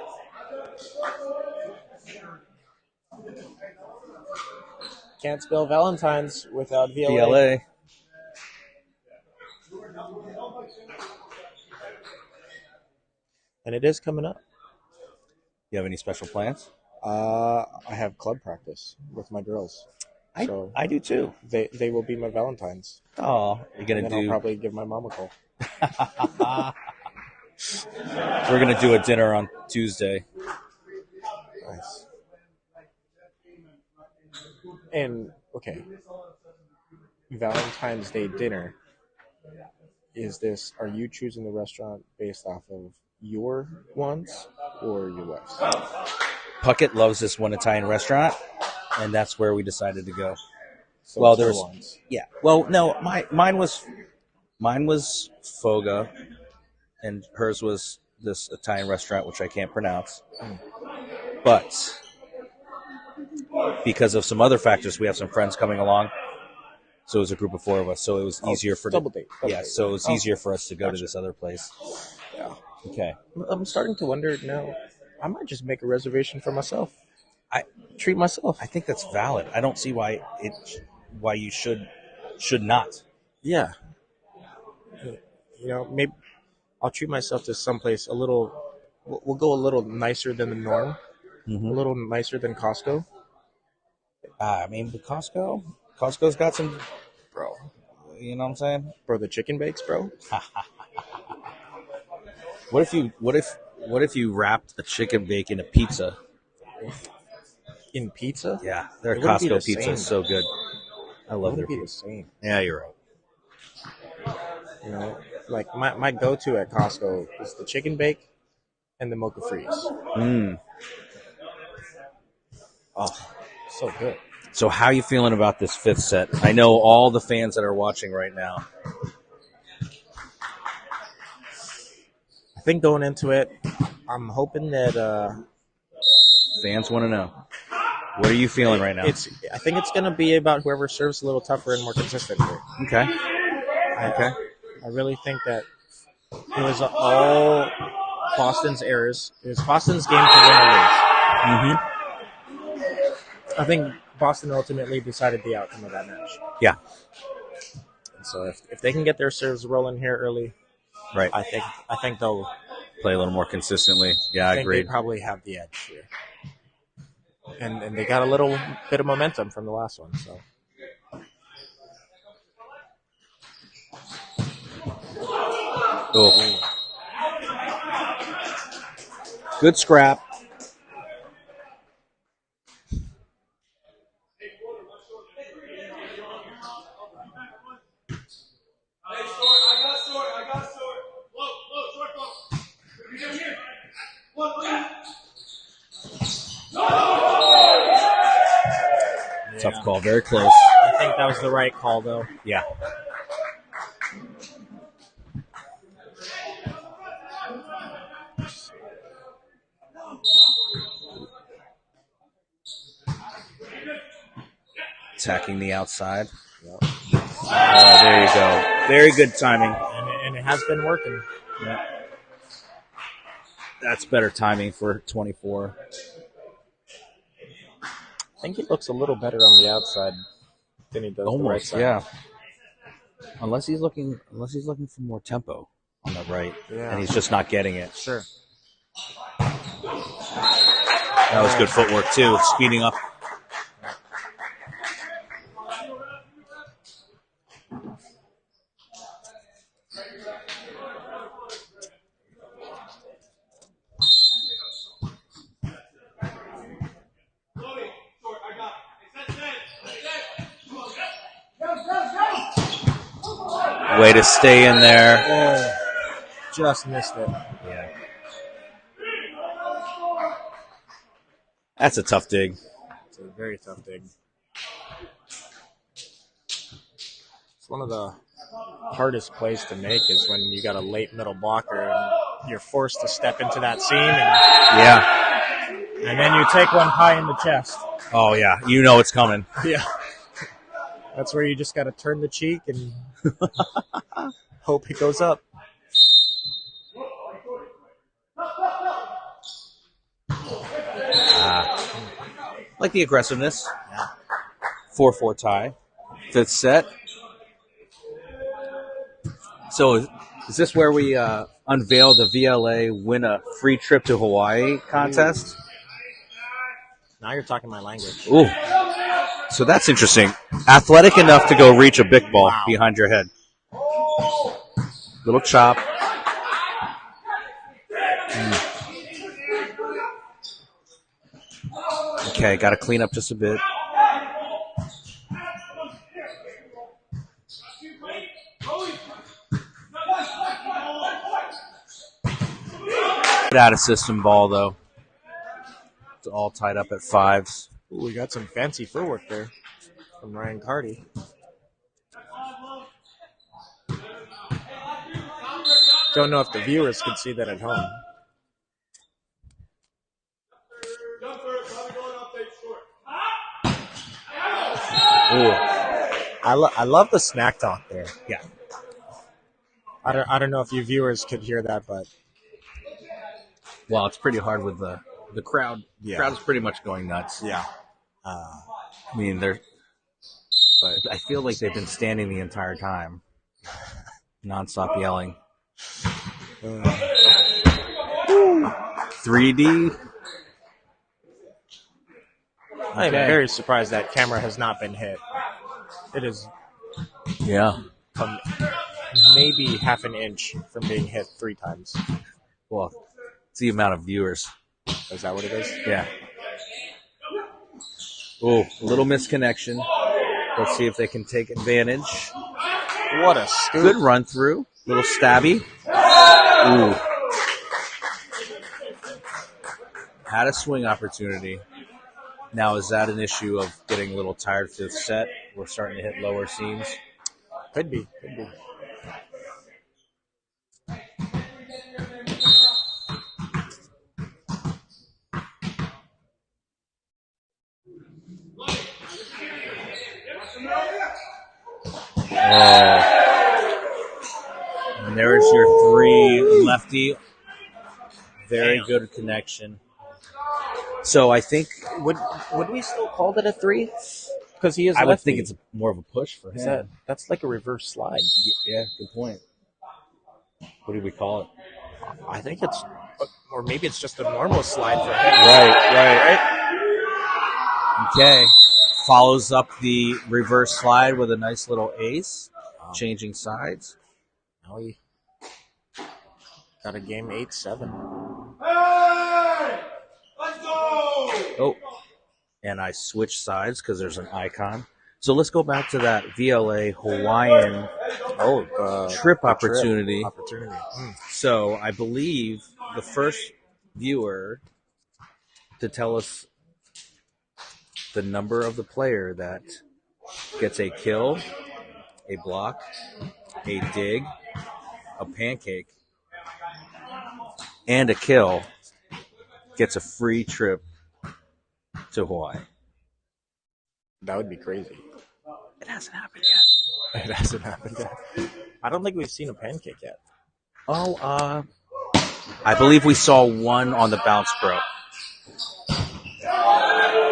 Can't spell Valentine's without VLA. VLA. And it is coming up. You have any special plans? I have club practice with my girls. So I do too. they will be my Valentines. Oh, you're gonna And then I'll probably give my mom a call. We're gonna do a dinner on Tuesday. Nice. And okay, Valentine's Day dinner. Are you choosing the restaurant based off of your wants or your wife's? Puckett loves this one Italian restaurant, and that's where we decided to go. So Well, it's her there's wants. yeah. Well, no, mine was Foga, and hers was this Italian restaurant which I can't pronounce. But because of some other factors, we have some friends coming along. So it was a group of 4 of us. So it was easier for double date. So it was easier for us to go to this other place. Yeah. Okay. I'm starting to wonder now. I might just make a reservation for myself. I treat myself. I think that's valid. I don't see why you should not. Yeah. Maybe I'll treat myself to someplace a little. We'll go a little nicer than the norm. A little nicer than Costco. I mean, but Costco's got some, Bro. you know what I'm saying? Bro, the chicken bakes, bro. What if you wrapped a chicken bake in a pizza? In pizza? Yeah, their It wouldn't be Costco the pizza same, is so good. I love their Wouldn't be the pizza. same. Yeah, you're right. Like my go-to at Costco is the chicken bake and the mocha freeze. Oh, so good. So how are you feeling about this 5th set? I know all the fans that are watching right now. I think going into it, I'm hoping that Fans want to know. What are you feeling right now? I think it's going to be about whoever serves a little tougher and more consistently. Okay. Okay. I really think that it was all Boston's errors. It was Boston's game to win or lose. I think Boston ultimately decided the outcome of that match. Yeah. And so if they can get their serves rolling here early, Right. I think they'll Play a little more consistently. Yeah, I think agree. they probably have the edge here. And they got a little bit of momentum from the last one. So Oh. Good scrap. Tough call. Very close. I think that was the right call, though. Yeah. Attacking the outside. Yep. Oh, there you go. Very good timing. And it has been working. Yeah. That's better timing for 24. I think he looks a little better on the outside than he does the right Almost, side. yeah. Unless he's looking for more tempo on the right, Yeah. and he's just not getting it. Sure. That was good footwork too, speeding up. Way to stay in there. Oh, just missed it. Yeah. That's a tough dig. It's a very tough dig. It's one of the hardest plays to make is when you got a late middle blocker and you're forced to step into that seam Yeah. and then you take one high in the chest. Oh, yeah. You know it's coming. Yeah. That's where you just got to turn the cheek and hope it goes up. Like the aggressiveness. 4-4 tie. Fifth set. So is this where we unveil the VLA win a free trip to Hawaii contest? Now you're talking my language. Ooh. So that's interesting. Athletic enough to go reach a big ball behind your head. Little chop. Okay, got to clean up just a bit. Get out of system ball, though. It's all tied up at fives. Ooh, we got some fancy footwork there from Ryan Carty. Don't know if the viewers could see that at home. Ooh. I love the smack talk there. Yeah. I don't know if you viewers could hear that, but Well, it's pretty hard with the crowd. The crowd is pretty much going nuts. yeah. I mean, but I feel like they've been standing the entire time, nonstop yelling. 3D. I am very surprised that camera has not been hit. It is Yeah. maybe half an inch from being hit 3 times. Well, it's the amount of viewers. Is that what it is? Yeah. Oh, a little misconnection. Let's see if they can take advantage. What a scoop. Good run through. Little stabby. Ooh. Had a swing opportunity. Now, is that an issue of getting a little tired fifth set? We're starting to hit lower seams. Could be. Could be. And there's your 3 lefty. Very good connection. So I think Would we still call that a 3? Because he is. I would lefty. think it's more of a push for him. That's like a reverse slide. Yeah, good point. What do we call it? I think it's, or maybe it's just a normal slide for him. Right. Okay. Follows up the reverse slide with a nice little ace, changing sides. Now he got a game 8-7. Oh, and I switched sides because there's an icon. So let's go back to that VLA Hawaiian trip opportunity. So I believe the first viewer to tell us the number of the player that gets a kill, a block, a dig, a pancake, and a kill gets a free trip to Hawaii. That would be crazy. It hasn't happened yet. It hasn't happened yet. I don't think we've seen a pancake yet. I believe we saw one on the bounce pro.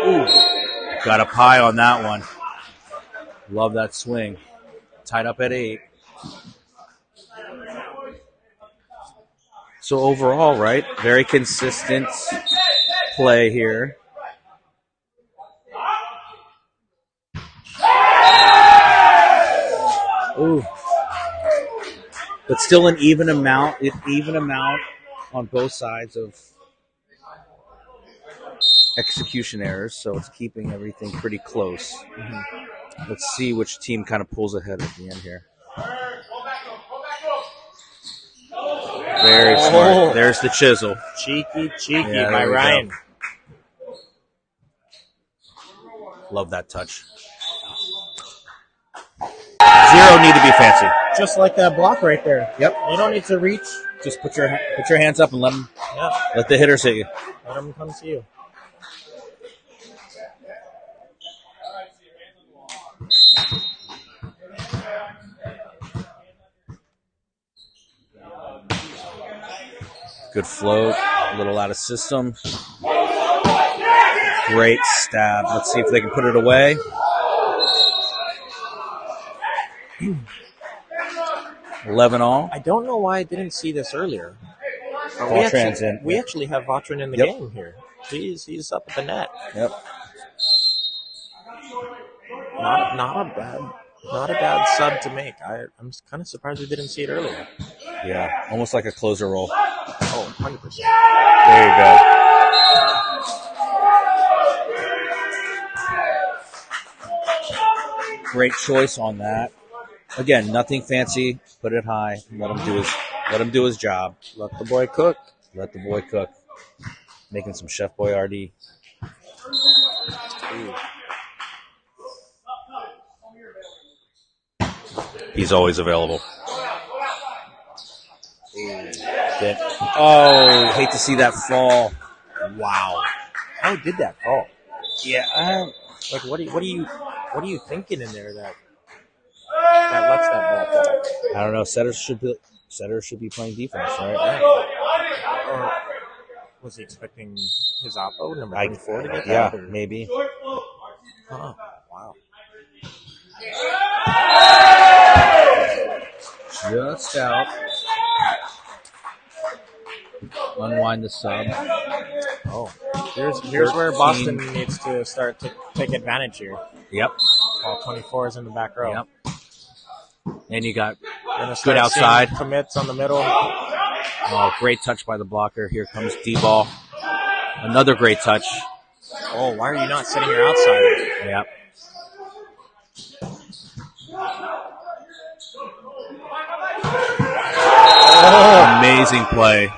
Ooh, got up high on that one. Love that swing. Tied up at 8. So overall, right, very consistent play here. Ooh. but still an even amount on both sides of execution errors, so it's keeping everything pretty close. Let's see which team kind of pulls ahead at the end here. Very smart. There's the chisel. Cheeky Yeah, by there we Ryan. go. Love that touch. Zero need to be fancy. Just like that block right there. Yep. You don't need to reach. Just put your hands up and Yeah. let the hitters hit you. Let them come to you. Good float, a little out of system. Great stab. Let's see if they can put it away. $11-all. I don't know why I didn't see this earlier. Vautrin's in. We actually have Vautrin in the game here. He's up at the net. Yep. Not a bad sub to make. I'm kind of surprised we didn't see it earlier. Yeah, almost like a closer roll. Oh, 100%. There you go. Great choice on that. Again, nothing fancy. Put it high. Let him do his job. Let the boy cook. Let the boy cook. Making some Chef Boyardee. He's always available. Oh, hate to see that fall. Wow. How did that fall? Yeah. Like, what are you thinking in there that lets that ball fall? I don't know. Setters should be playing defense, right? Or was he expecting his oppo, number 24, to get that? Yeah, or? maybe. Huh. Wow. Just out. Unwind the sub. Oh, here's where Boston needs to start to take advantage here. Yep. All 24 is in the back row. Yep. And you got Gonna good start outside. seeing commits on the middle. Oh, great touch by the blocker. Here comes D-ball. Another great touch. Oh, why are you not setting your outside? Yep. Oh. Amazing play.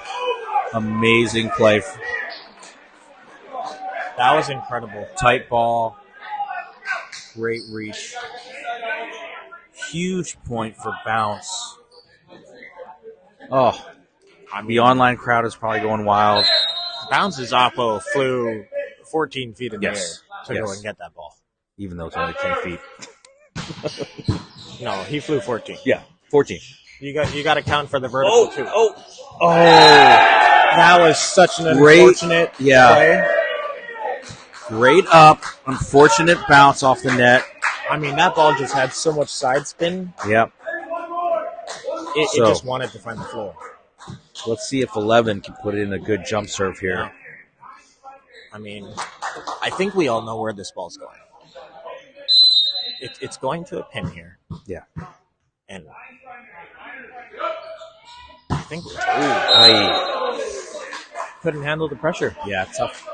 Amazing play. That was incredible. Tight ball. Great reach. Huge point for bounce. Oh, the online crowd is probably going wild. Bounce's oppo flew 14 feet in the air to Yes. go and get that ball. Even though it's only 10 feet. No, he flew 14. Yeah, 14. You got to count for the vertical too. Oh. That was such an unfortunate play. Great up. Unfortunate bounce off the net. I mean, that ball just had so much side spin. Yep. It just wanted to find the floor. Let's see if 11 can put in a good jump serve here. Yeah. I mean, I think we all know where this ball's going. It's going to a pin here. Yeah. And I think couldn't handle the pressure. Yeah, tough.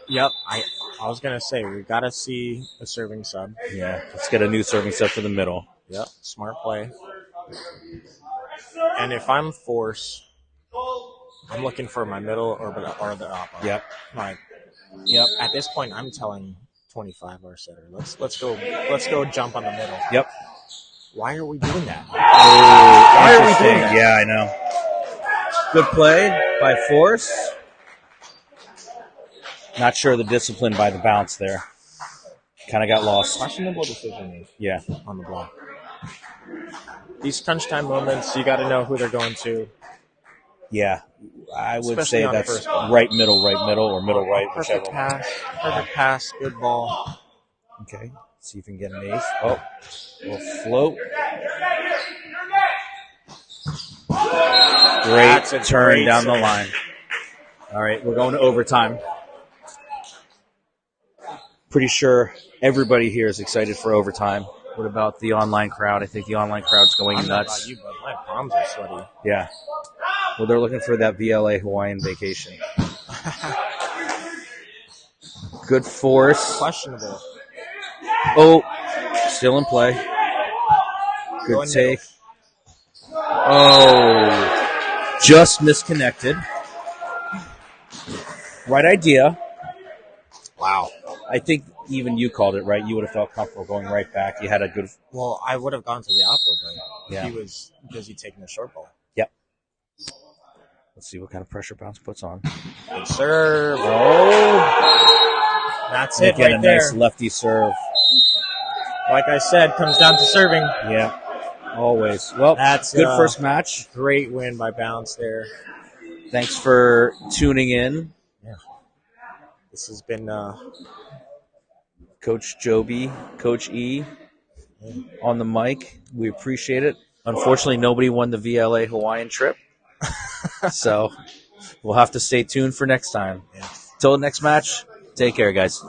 Yep. I was going to say, we got to see a serving sub. Yeah, let's get a new serving set for the middle. Yep. Smart play. And if I'm force, I'm looking for my middle or the oppo. Yep. Yep. At this point, I'm telling 25 our setter, let's go jump on the middle. Yep. Why are we doing that? Why are we doing that? Yeah, I know. Good play by force. Not sure of the discipline by the bounce there. Kind of got lost. Questionable decision made. Yeah. On the block. These crunch time moments, you got to know who they're going to. Yeah, I would Especially say on the that's first ball. right, middle, or middle, right, Perfect whichever. pass, good ball. Okay, see if we can get an ace. Oh, we'll float. Great That's a turn great down the serve. line. All right, we're going to overtime. Pretty sure everybody here is excited for overtime. What about the online crowd? I think the online crowd's going I don't know nuts. about you, but palms are sweaty. Yeah. Well, they're looking for that VLA Hawaiian vacation. Good force. Questionable. Oh, still in play. Good Going take. Oh, just misconnected. Right idea. Wow. I think even you called it right. You would have felt comfortable going right back. You had a good. Well, I would have gone to the oppo, but Yeah. he was busy taking the short ball. Yep. Let's see what kind of pressure Bounce puts on. Good serve. Oh, That's it again, right a there. nice lefty serve. Like I said, comes down to serving. Yeah, always. Well, That's good first match. Great win by Bounce there. Thanks for tuning in. This has been Coach Joby, Coach E on the mic. We appreciate it. Unfortunately, nobody won the VLA Hawaiian trip. So we'll have to stay tuned for next time. Till the next match, take care, guys.